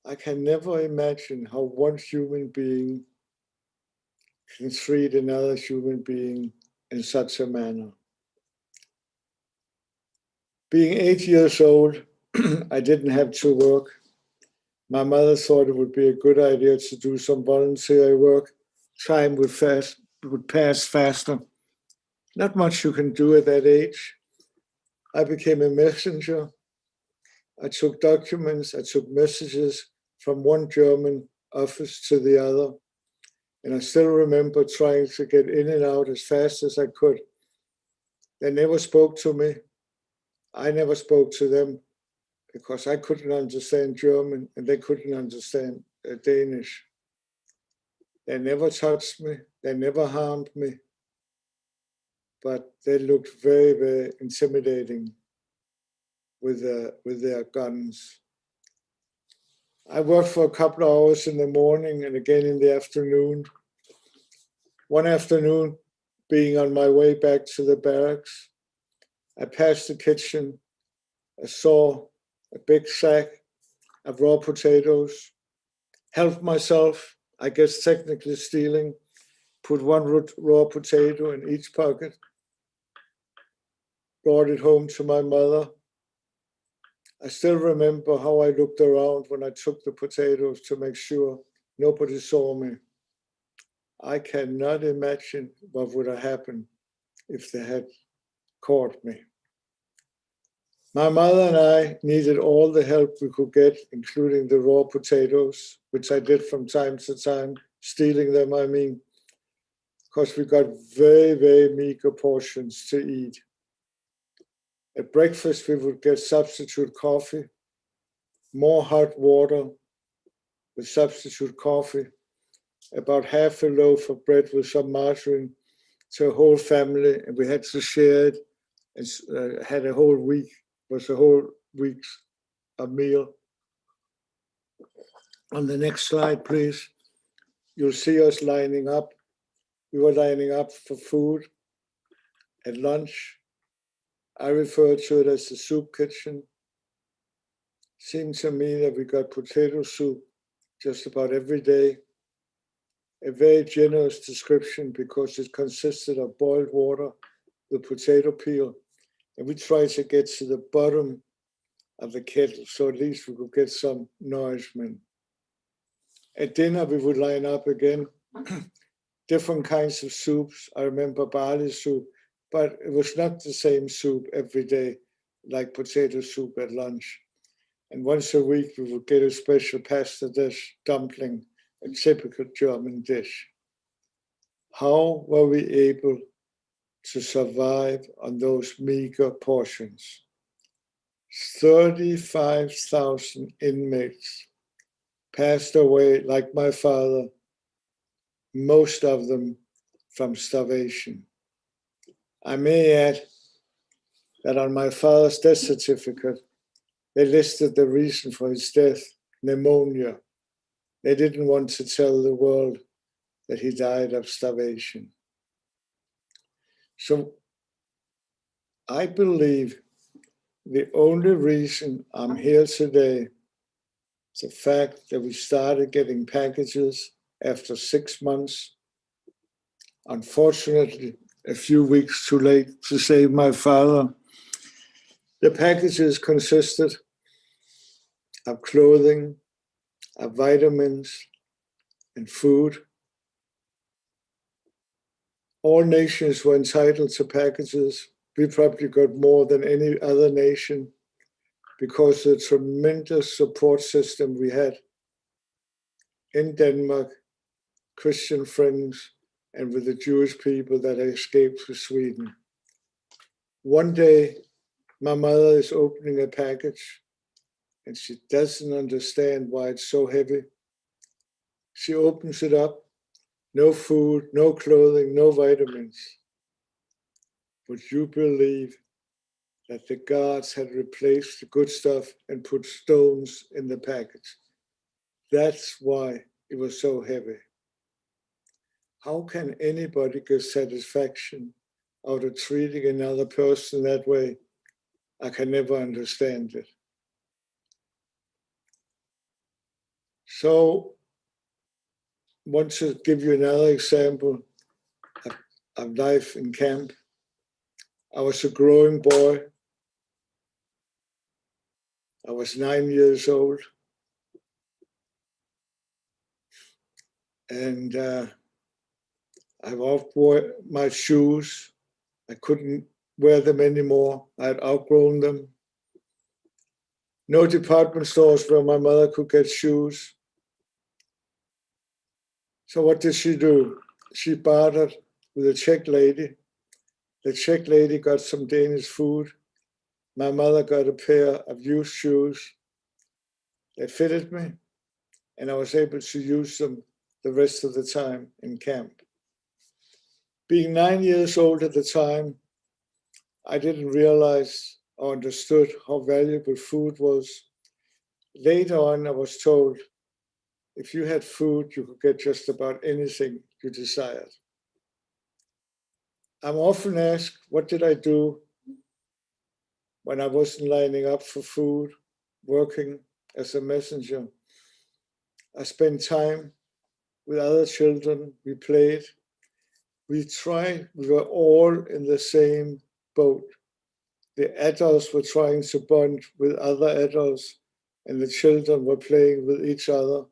I can never imagine how one human being can treat another human being in such a manner. Being 8 years old, I didn't have to work. My mother thought it would be a good idea to do some voluntary work. Time would pass faster. Not much you can do at that age. I became a messenger. I took documents, I took messages from one German office to the other. And I still remember trying to get in and out as fast as I could. They never spoke to me. I never spoke to them because I couldn't understand German and they couldn't understand Danish. They never touched me. They never harmed me. but they looked very, very intimidating with their guns. I worked for a couple of hours in the morning and again in the afternoon. One afternoon, being on my way back to the barracks, I passed the kitchen. I saw a big sack of raw potatoes, helped myself, I guess technically stealing, put one raw potato in each pocket, brought it home to my mother. I still remember how I looked around when I took the potatoes to make sure nobody saw me. I cannot imagine what would have happened if they had caught me. My mother and I needed all the help we could get, including the raw potatoes, which I did from time to time, stealing them, I mean, because we got very, very meager portions to eat. At breakfast, we would get substitute coffee, more hot water with substitute coffee, about half a loaf of bread with some margarine to a whole family, and we had to share it and had a whole week, was a whole week's a meal. On the next slide, please, you'll see us lining up. We were lining up for food at lunch. I refer to it as the soup kitchen. Seemed to me that we got potato soup just about every day. A very generous description because it consisted of boiled water with potato peel. And we tried to get to the bottom of the kettle so at least we could get some nourishment. At dinner, we would line up again, different kinds of soups. I remember barley soup, but it was not the same soup every day, like potato soup at lunch. And once a week, we would get a special pasta dish, dumpling, a typical German dish. How were we able to survive on those meager portions? 35,000 inmates passed away, like my father, most of them from starvation. I may add that on my father's death certificate, they listed the reason for his death, pneumonia. They didn't want to tell the world that he died of starvation. So I believe the only reason I'm here today is the fact that we started getting packages after 6 months. Unfortunately, a few weeks too late to save my father. The packages consisted of clothing, of vitamins, and food. All nations were entitled to packages. We probably got more than any other nation because of the tremendous support system we had in Denmark, Christian friends, and with the Jewish people that had escaped to Sweden. One day, my mother is opening a package and she doesn't understand why it's so heavy. She opens it up, no food, no clothing, no vitamins. Would you believe that the guards had replaced the good stuff and put stones in the package? That's why it was so heavy. How can anybody get satisfaction out of treating another person that way? I can never understand it. So, I want to give you another example of life in camp. I was a growing boy. I was 9 years old. And I wore my shoes. I couldn't wear them anymore. I had outgrown them. No department stores where my mother could get shoes. So what did she do? She bartered with a Czech lady. The Czech lady got some Danish food. My mother got a pair of used shoes. They fitted me, and I was able to use them the rest of the time in camp. Being 9 years old at the time, I didn't realize or understood how valuable food was. Later on, I was told if you had food, you could get just about anything you desired. I'm often asked, what did I do when I wasn't lining up for food, working as a messenger? I spent time with other children. We played. We were all in the same boat. The adults were trying to bond with other adults, and the children were playing with each other.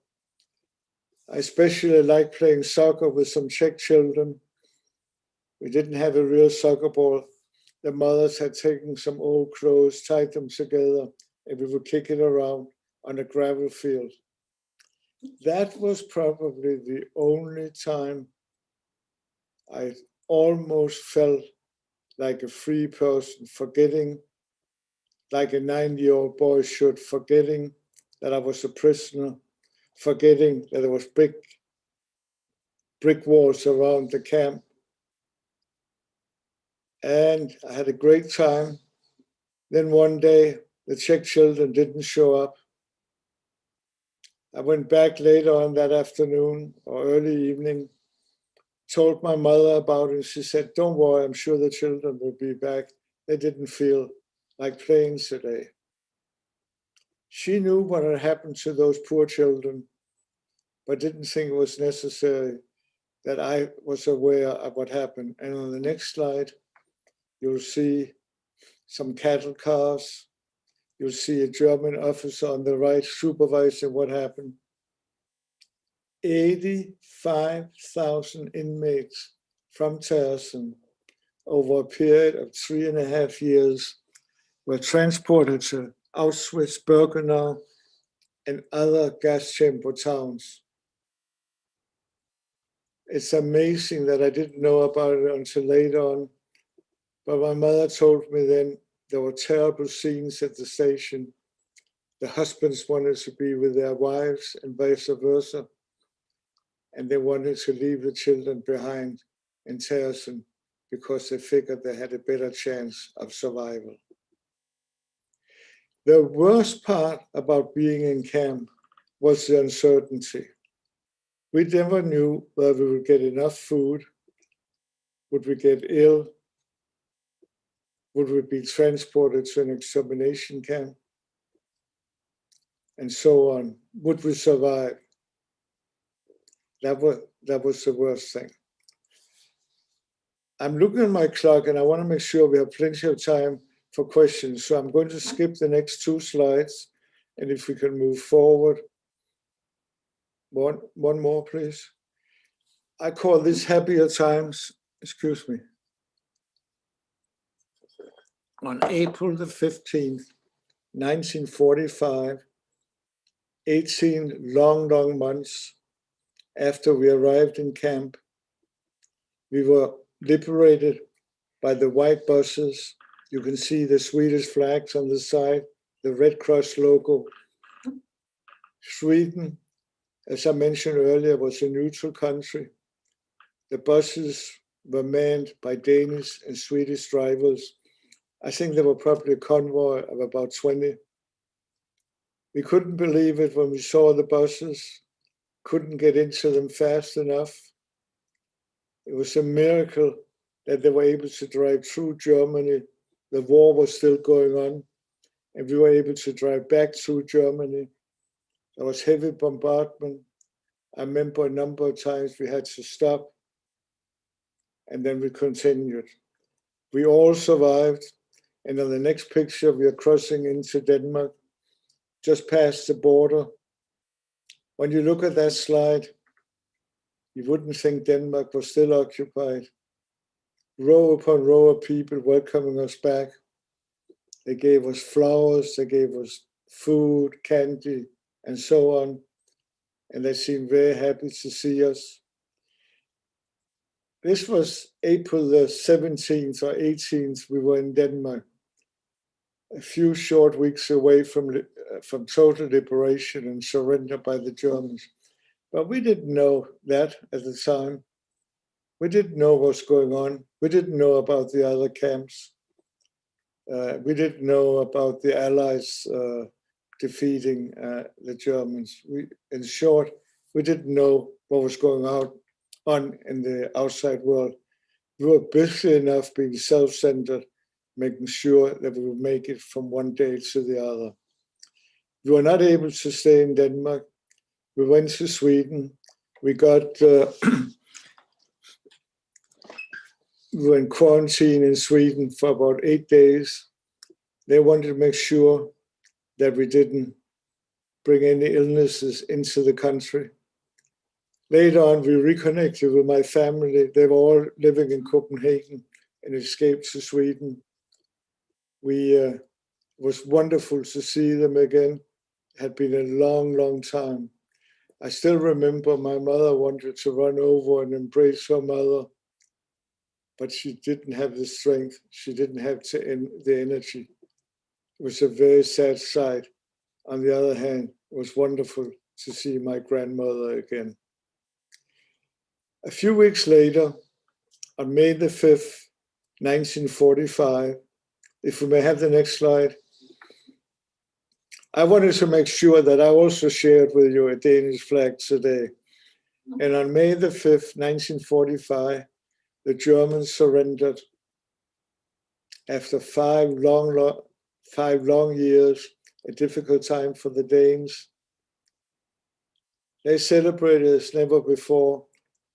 I especially liked playing soccer with some Czech children. We didn't have a real soccer ball. The mothers had taken some old clothes, tied them together, and we would kick it around on a gravel field. That was probably the only time I almost felt like a free person, forgetting, like a 9-year-old boy should, forgetting that I was a prisoner, forgetting that there was brick walls around the camp. And I had a great time. Then one day, the Czech children didn't show up. I went back later on that afternoon or early evening, told my mother about it. She said, don't worry, I'm sure the children will be back. They didn't feel like playing today. She knew what had happened to those poor children, but didn't think it was necessary that I was aware of what happened. And on the next slide, you'll see some cattle cars. You'll see a German officer on the right supervising what happened. 85,000 inmates from Tersen over a period of 3.5 years were transported to Auschwitz, Birkenau, and other gas chamber towns. It's amazing that I didn't know about it until later on, but my mother told me then there were terrible scenes at the station. The husbands wanted to be with their wives and vice versa, and they wanted to leave the children behind in Tersen because they figured they had a better chance of survival. The worst part about being in camp was the uncertainty. We never knew whether we would get enough food, would we get ill, would we be transported to an extermination camp, and so on. Would we survive? That was the worst thing. I'm looking at my clock and I want to make sure we have plenty of time for questions. So I'm going to skip the next 2 slides. And if we can move forward. One more, please. I call this happier times. Excuse me. On April the 15th, 1945, 18 long months after we arrived in camp, we were liberated by the white buses. You can see the Swedish flags on the side, the Red Cross logo. Sweden, as I mentioned earlier, was a neutral country. The buses were manned by Danish and Swedish drivers. I think there were probably a convoy of about 20. We couldn't believe it when we saw the buses, couldn't get into them fast enough. It was a miracle that they were able to drive through Germany. The war was still going on, and we were able to drive back through Germany. There was heavy bombardment. I remember a number of times we had to stop, and then we continued. We all survived, and on the next picture, we are crossing into Denmark, just past the border. When you look at that slide, you wouldn't think Denmark was still occupied. Row upon row of people welcoming us back. They gave us flowers, they gave us food, candy, and so on. And they seemed very happy to see us. This was April the 17th or 18th, we were in Denmark, a few short weeks away from total liberation and surrender by the Germans. But we didn't know that at the time. We didn't know what's going on. We didn't know about the other camps. We didn't know about the Allies defeating the Germans. In short, we didn't know what was going on in the outside world. We were busy enough being self-centered, making sure that we would make it from one day to the other. We were not able to stay in Denmark. We went to Sweden. We got we were in quarantine in Sweden for about 8 days. They wanted to make sure that we didn't bring any illnesses into the country. Later on, we reconnected with my family. They were all living in Copenhagen and escaped to Sweden. It was wonderful to see them again. It had been a long, long time. I still remember my mother wanted to run over and embrace her mother, but she didn't have the strength. She didn't have the energy. It was a very sad sight. On the other hand, it was wonderful to see my grandmother again. A few weeks later, on May the 5th, 1945, if we may have the next slide, I wanted to make sure that I also shared with you a Danish flag today. And on May the 5th, 1945, the Germans surrendered after 5 long years, a difficult time for the Danes. They celebrated as never before,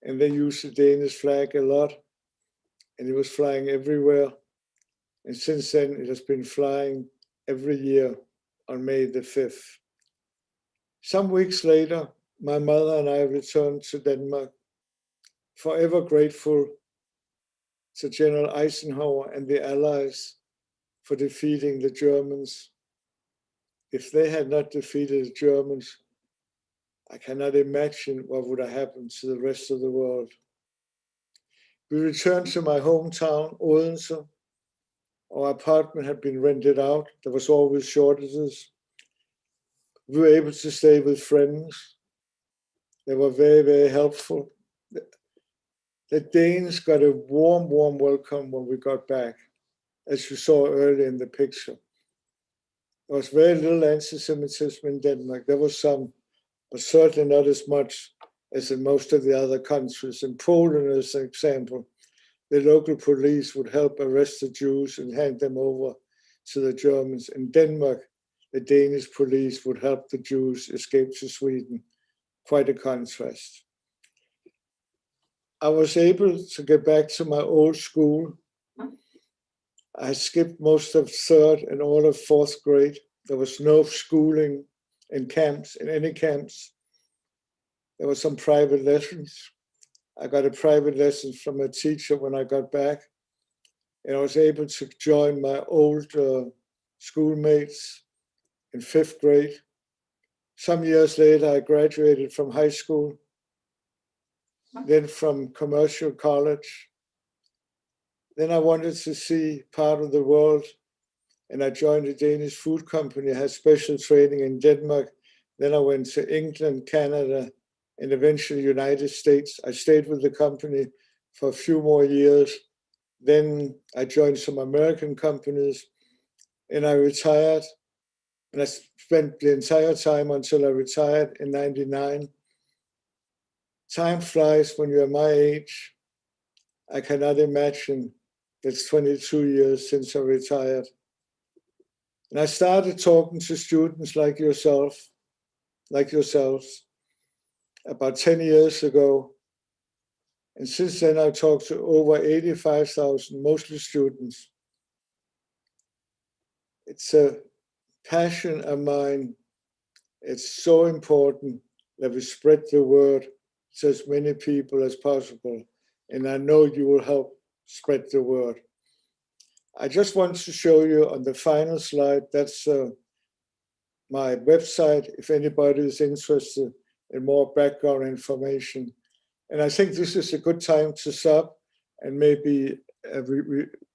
and they used the Danish flag a lot, and it was flying everywhere. And since then, it has been flying every year on May the 5th. Some weeks later, my mother and I returned to Denmark, forever grateful to General Eisenhower and the Allies for defeating the Germans. If they had not defeated the Germans, I cannot imagine what would have happened to the rest of the world. We returned to my hometown, Odense. Our apartment had been rented out. There was always shortages. We were able to stay with friends. They were very, very helpful. The Danes got a warm, warm welcome when we got back, as you saw earlier in the picture. There was very little anti-Semitism in Denmark. There was some, but certainly not as much as in most of the other countries. In Poland, as an example, the local police would help arrest the Jews and hand them over to the Germans. In Denmark, the Danish police would help the Jews escape to Sweden. Quite a contrast. I was able to get back to my old school. I skipped most of 3rd and all of 4th grade. There was no schooling in camps, in any camps. There were some private lessons. I got a private lesson from a teacher when I got back, and I was able to join my old schoolmates in 5th grade. Some years later, I graduated from high school, then from commercial college. Then I wanted to see part of the world, and I joined a Danish food company. I had special training in Denmark. Then I went to England, Canada, and eventually United States. I stayed with the company for a few more years. Then I joined some American companies, and I retired. And I spent the entire time until I retired in '99. Time flies when you're my age. I cannot imagine it's 22 years since I retired. And I started talking to students like yourselves, about 10 years ago. And since then, I've talked to over 85,000, mostly students. It's a passion of mine. It's so important that we spread the word to as many people as possible. And I know you will help spread the word. I just want to show you on the final slide, that's my website, if anybody is interested in more background information. And I think this is a good time to stop, and maybe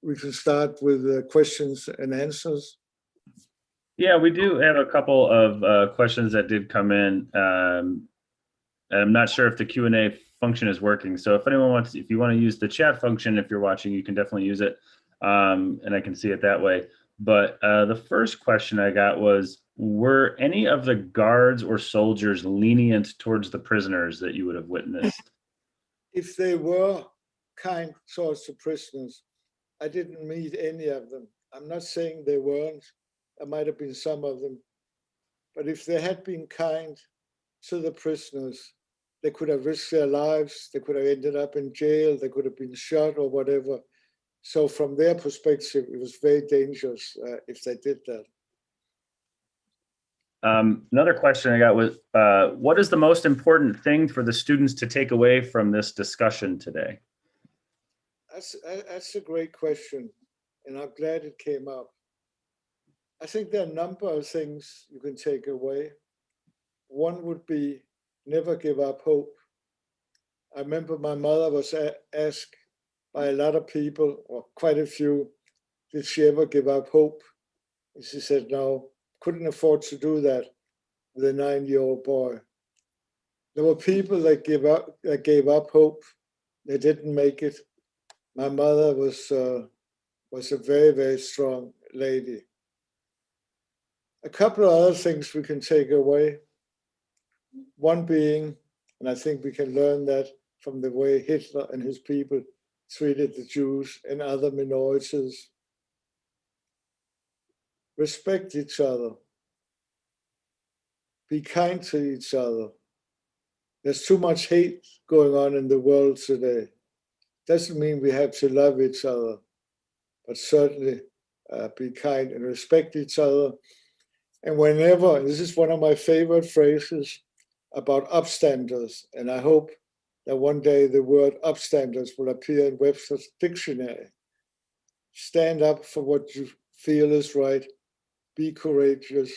we can start with questions and answers. Yeah, we do have a couple of questions that did come in. I'm not sure if the Q&A function is working. So if anyone wants, if you want to use the chat function, if you're watching, you can definitely use it. And I can see it that way. But the first question I got was, were any of the guards or soldiers lenient towards the prisoners that you would have witnessed? If they were kind towards the prisoners, I didn't meet any of them. I'm not saying they weren't. There might have been some of them. But if they had been kind to the prisoners, they could have risked their lives. They could have ended up in jail. They could have been shot or whatever. So from their perspective, it was very dangerous if they did that. Another question I got was, what is the most important thing for the students to take away from this discussion today? That's a great question, and I'm glad it came up. I think there are a number of things you can take away. One would be never give up hope. I remember my mother was asked by a lot of people, or quite a few, did she ever give up hope? And she said, no, couldn't afford to do that with a 9-year-old boy. There were people that gave up hope. They didn't make it. My mother was a very, very strong lady. A couple of other things we can take away. One being, and I think we can learn that from the way Hitler and his people treated the Jews and other minorities. Respect each other. Be kind to each other. There's too much hate going on in the world today. Doesn't mean we have to love each other, but certainly be kind and respect each other. And whenever, and this is one of my favorite phrases about upstanders, and I hope that one day the word upstanders will appear in Webster's dictionary. Stand up for what you feel is right, be courageous,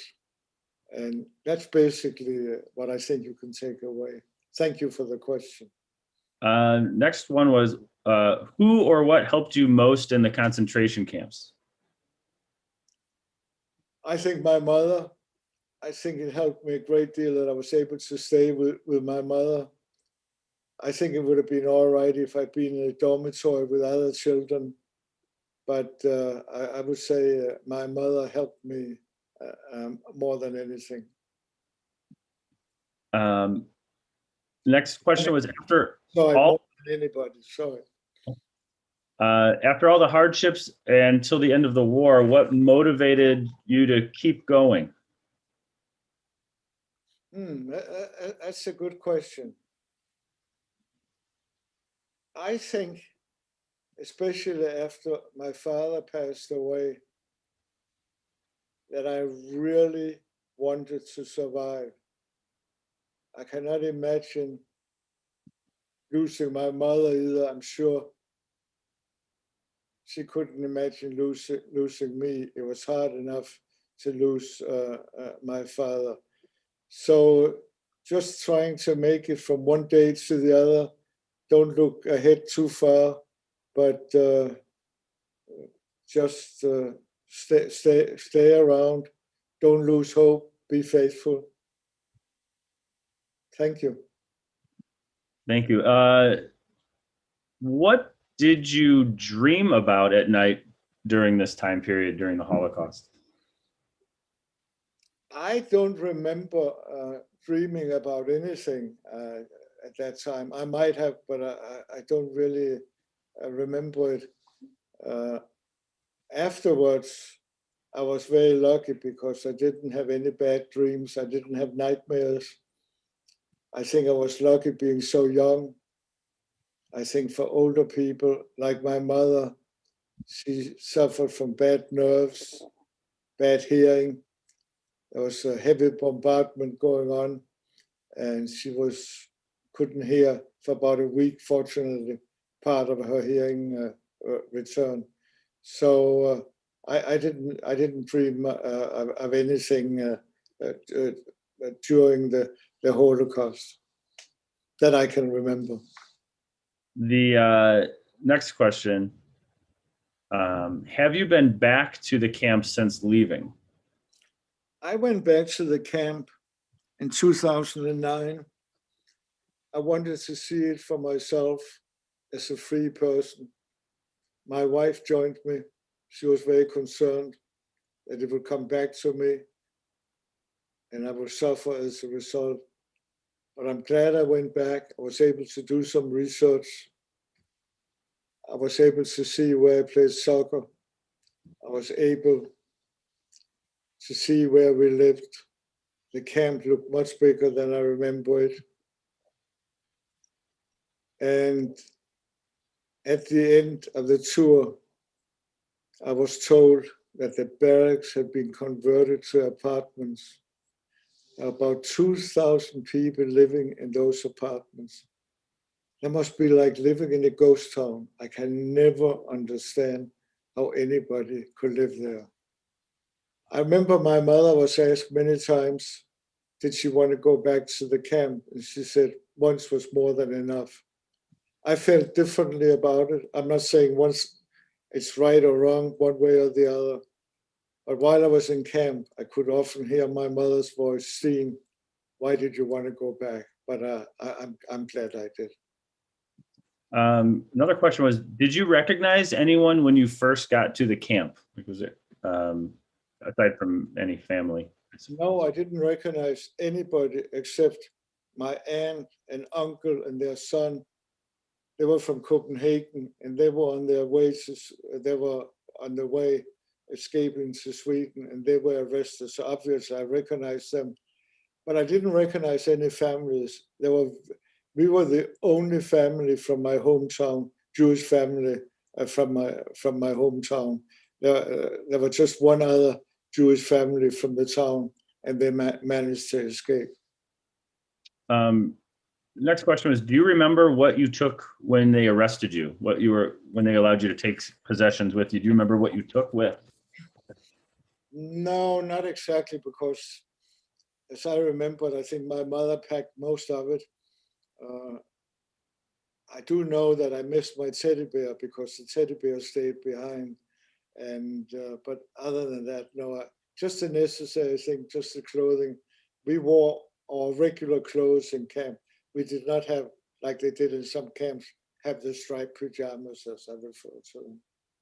and that's basically what I think you can take away. Thank you for the question. Next one was, who or what helped you most in the concentration camps? I think my mother. I think it helped me a great deal that I was able to stay with my mother. I think it would have been all right if I'd been in a dormitory with other children, but I would say my mother helped me more than anything. Next question was, after Sorry, all, more than anybody, sorry. After all the hardships until the end of the war, what motivated you to keep going? That's a good question. I think, especially after my father passed away, that I really wanted to survive. I cannot imagine losing my mother either. I'm sure she couldn't imagine losing me. It was hard enough to lose my father. So just trying to make it from one day to the other. Don't look ahead too far, but just stay around. Don't lose hope. Be faithful. Thank you. Thank you. What did you dream about at night during this time period, during the Holocaust? I don't remember dreaming about anything at that time. I might have, but I don't really remember it. Afterwards, I was very lucky because I didn't have any bad dreams. I didn't have nightmares. I think I was lucky being so young. I think for older people, like my mother, she suffered from bad nerves, bad hearing. There was a heavy bombardment going on, and she couldn't hear for about a week. Fortunately, part of her hearing returned. So I didn't dream of anything during the Holocaust that I can remember. The next question, have you been back to the camp since leaving? I went back to the camp in 2009. I wanted to see it for myself as a free person. My wife joined me. She was very concerned that it would come back to me and I would suffer as a result. But I'm glad I went back. I was able to do some research. I was able to see where I played soccer. I was able to see where we lived. The camp looked much bigger than I remember it. And at the end of the tour, I was told that the barracks had been converted to apartments. About 2,000 people living in those apartments. That must be like living in a ghost town. I can never understand how anybody could live there. I remember my mother was asked many times, did she want to go back to the camp? And she said, once was more than enough. I felt differently about it. I'm not saying once it's right or wrong, one way or the other. But while I was in camp, I could often hear my mother's voice, Steen, why did you want to go back? But I'm glad I did. Another question was, did you recognize anyone when you first got to the camp? Was it, aside from any family? No, I didn't recognize anybody except my aunt and uncle and their son. They were from Copenhagen and they were on their way escaping to Sweden and they were arrested. So obviously I recognized them, but I didn't recognize any families. We were the only family from my hometown, Jewish family from my hometown. There was just one other Jewish family from the town, and they managed to escape. Next question was, do you remember what you took when they arrested you? When they allowed you to take possessions with you? Do you remember what you took with? No, not exactly, because as I remembered, I think my mother packed most of it. I do know that I missed my teddy bear because the teddy bear stayed behind. And but other than that, no, just the necessary thing, just the clothing. We wore our regular clothes in camp. We did not have, like they did in some camps, have the striped pajamas, as I refer to them.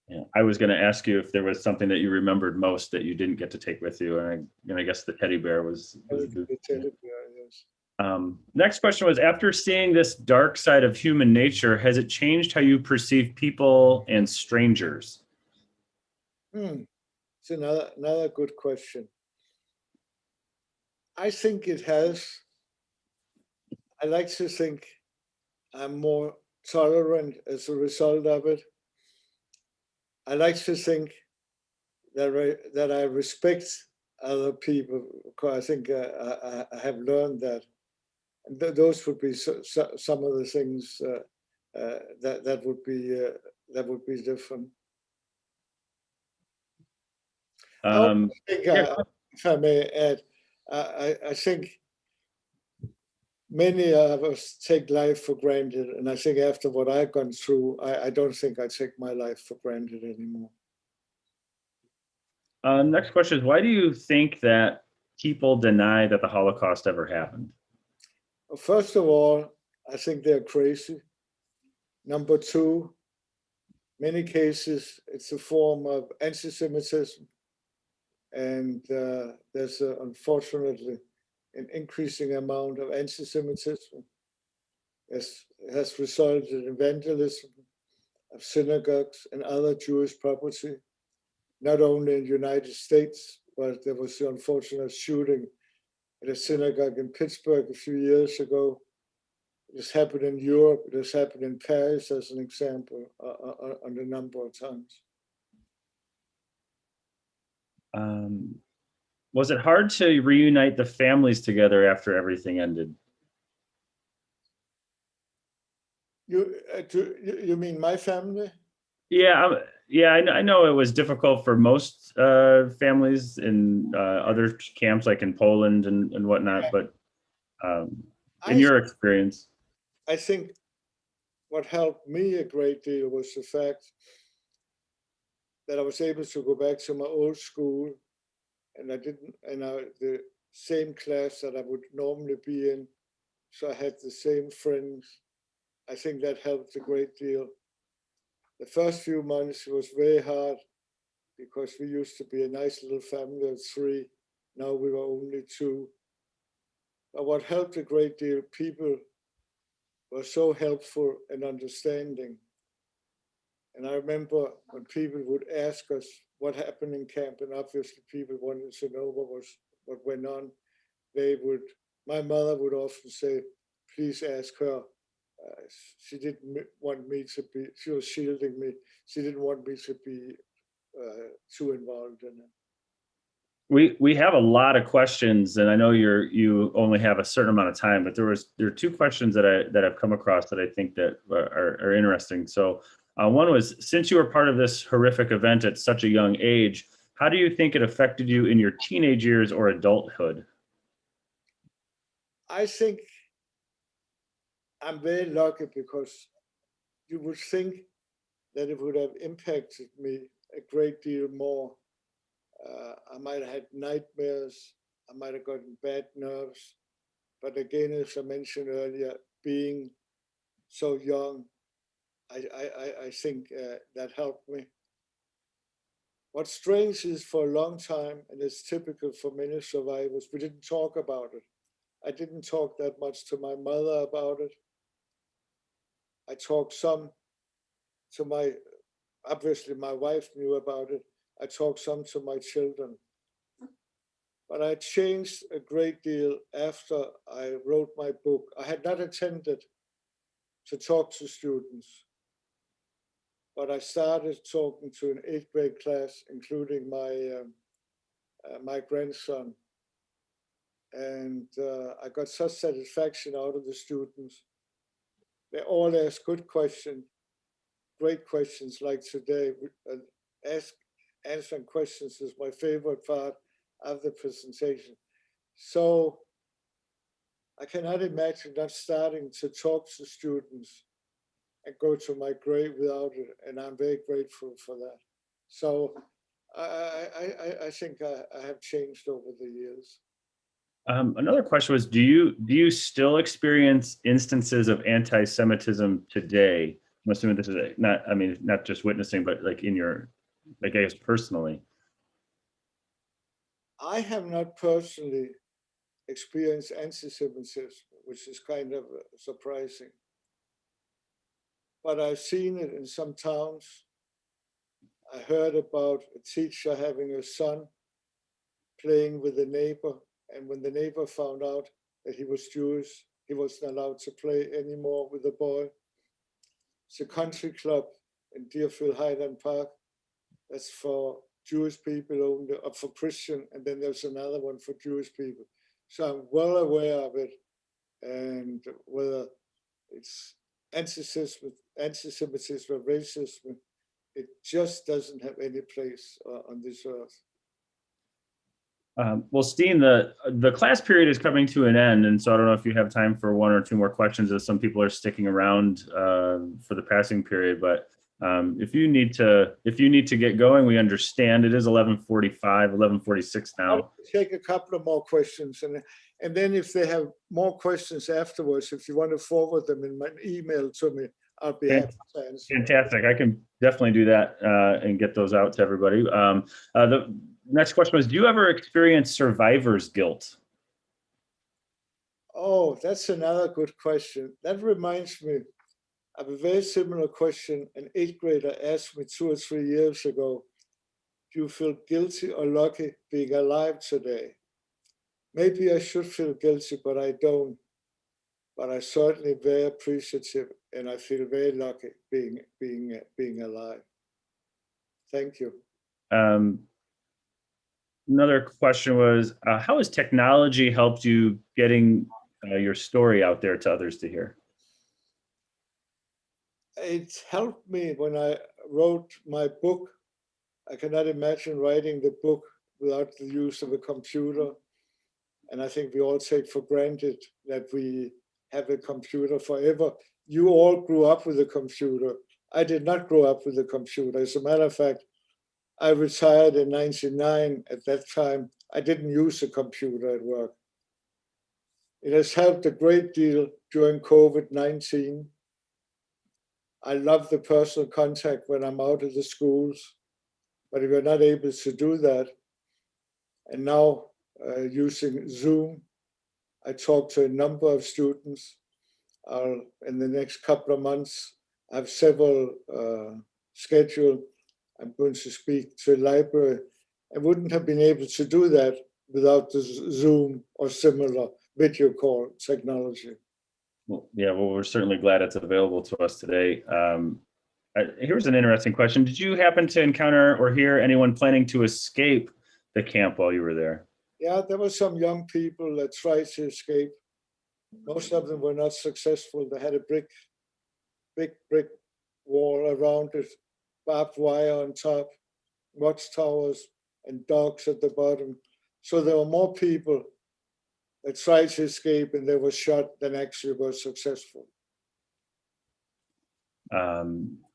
Yeah, I was going to ask you if there was something that you remembered most that you didn't get to take with you, and I guess the teddy bear was The teddy bear, yes. Next question was, after seeing this dark side of human nature, has it changed how you perceive people and strangers? It's another good question. I think it has. I like to think I'm more tolerant as a result of it. I like to think that I respect other people, because I think I have learned that. And those would be some of the things that would be different. I think, if I may add, I think many of us take life for granted, and I think after what I've gone through, I don't think I take my life for granted anymore. Next question is, why do you think that people deny that the Holocaust ever happened? Well, first of all, I think they're crazy. Number two, many cases, it's a form of anti-Semitism. And there's unfortunately an increasing amount of anti-Semitism. It has resulted in vandalism of synagogues and other Jewish property, not only in the United States, but there was the unfortunate shooting at a synagogue in Pittsburgh a few years ago. It has happened in Europe. It has happened in Paris, as an example, on a number of times. Was it hard to reunite the families together after everything ended? You mean my family? Yeah, I know it was difficult for most families in other camps, like in Poland and whatnot. But in your experience, I think what helped me a great deal was the fact that I was able to go back to my old school, and the same class that I would normally be in, so I had the same friends. I think that helped a great deal. The first few months was very hard because we used to be a nice little family of 3. Now we were only 2. But what helped a great deal, people were so helpful and understanding. And I remember when people would ask us what happened in camp, and obviously people wanted to know what went on. My mother would often say, please ask her. She didn't want me to be, she was shielding me. She didn't want me to be too involved in it. We have a lot of questions, and I know you only have a certain amount of time, but there are 2 questions that I've come across that I think that are interesting. So one was, since you were part of this horrific event at such a young age, how do you think it affected you in your teenage years or adulthood? I think I'm very lucky because you would think that it would have impacted me a great deal more. I might have had nightmares. I might have gotten bad nerves. But again, as I mentioned earlier, being so young, I think that helped me. What's strange is for a long time, and it's typical for many survivors, we didn't talk about it. I didn't talk that much to my mother about it. I talked some to obviously my wife knew about it. I talked some to my children. But I changed a great deal after I wrote my book. I had not intended to talk to students, but I started talking to an 8th grade class, including my grandson. And I got such satisfaction out of the students. They all asked good questions, great questions like today. Answering questions is my favorite part of the presentation. So I cannot imagine not starting to talk to students and go to my grave without it. And I'm very grateful for that. So I think I have changed over the years. Another question was, do you still experience instances of anti-Semitism today? I'm assuming this is not just witnessing, but like in your, I guess, personally. I have not personally experienced anti-Semitism, which is kind of surprising. But I've seen it in some towns. I heard about a teacher having a son playing with a neighbor, and when the neighbor found out that he was Jewish, he wasn't allowed to play anymore with the boy. It's a country club in Deerfield Highland Park. That's for Jewish people only, or for Christian, and then there's another one for Jewish people. So I'm well aware of it, and whether it's anti-Semitism or racism, it just doesn't have any place on this earth. Well, Steen, the class period is coming to an end, and so I don't know if you have time for 1 or 2 more questions, as some people are sticking around for the passing period. But if you need to get going, we understand. It is 11:45, 11:46 now. I'll take a couple of more questions, and then if they have more questions afterwards, if you want to forward them in my email to me, I'll be happy to answer. Fantastic. I can definitely do that and get those out to everybody. The next question was, do you ever experience survivor's guilt? Oh, that's another good question. That reminds me of a very similar question an 8th grader asked me 2 or 3 years ago. Do you feel guilty or lucky being alive today? Maybe I should feel guilty, but I don't. But I'm certainly very appreciative, and I feel very lucky being alive. Thank you. Another question was, how has technology helped you getting your story out there to others to hear? It helped me when I wrote my book. I cannot imagine writing the book without the use of a computer. And I think we all take for granted that we have a computer forever. You all grew up with a computer. I did not grow up with a computer. As a matter of fact, I retired in 1999. At that time, I didn't use a computer at work. It has helped a great deal during COVID-19. I love the personal contact when I'm out of the schools, but we're not able to do that. And now using Zoom, I talk to a number of students. In the next couple of months, I have several scheduled. I'm going to speak to a library. I wouldn't have been able to do that without the Zoom or similar video call technology. Well, yeah, well, we're certainly glad it's available to us today. Here's an interesting question. Did you happen to encounter or hear anyone planning to escape the camp while you were there? Yeah, there were some young people that tried to escape. Most of them were not successful. They had a big brick wall around it, barbed wire on top, watchtowers, and dogs at the bottom. So there were more people that tried to escape and they were shot than actually were successful.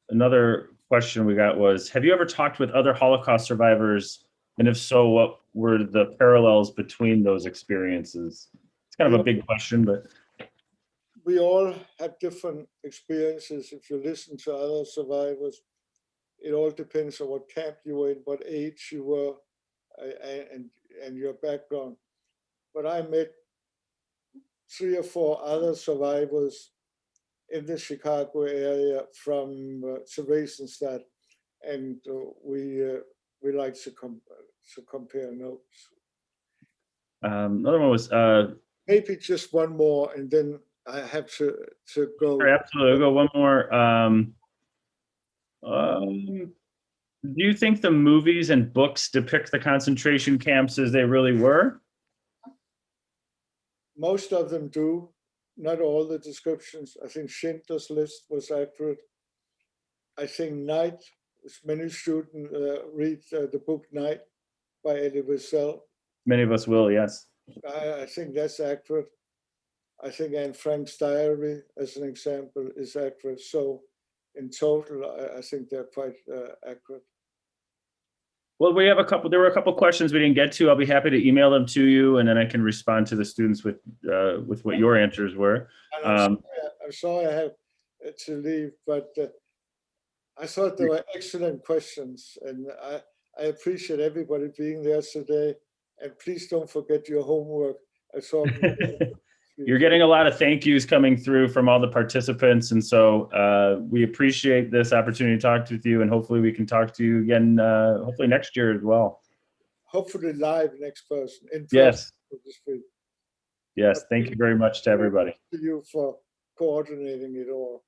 Another question we got was, have you ever talked with other Holocaust survivors? And if so, what were the parallels between those experiences? It's kind of a big question, but. We all have different experiences. If you listen to other survivors, it all depends on what camp you were in, what age you were, and your background. But I met 3 or 4 other survivors in the Chicago area from Theresienstadt, and we like to compare notes. Another one was maybe just one more, and then I have to go. Sure, absolutely. I'll go one more. Do you think the movies and books depict the concentration camps as they really were? Most of them do. Not all the descriptions. I think Schindler's List was accurate. I think Night, many students read the book Night by Elie Wiesel. Many of us will, yes. I think that's accurate. I think Anne Frank's diary, as an example, is accurate. So in total, I think they're quite accurate. Well, there were a couple questions we didn't get to. I'll be happy to email them to you, and then I can respond to the students with what your answers were. I'm sorry I have to leave, but I thought they were excellent questions, and I appreciate everybody being there today. And please don't forget your homework. You're getting a lot of thank yous coming through from all the participants. And so we appreciate this opportunity to talk with you, and hopefully we can talk to you again, hopefully next year as well. Hopefully live next person. In person. Yes. Yes. Thank you very much to everybody. To you for coordinating it all.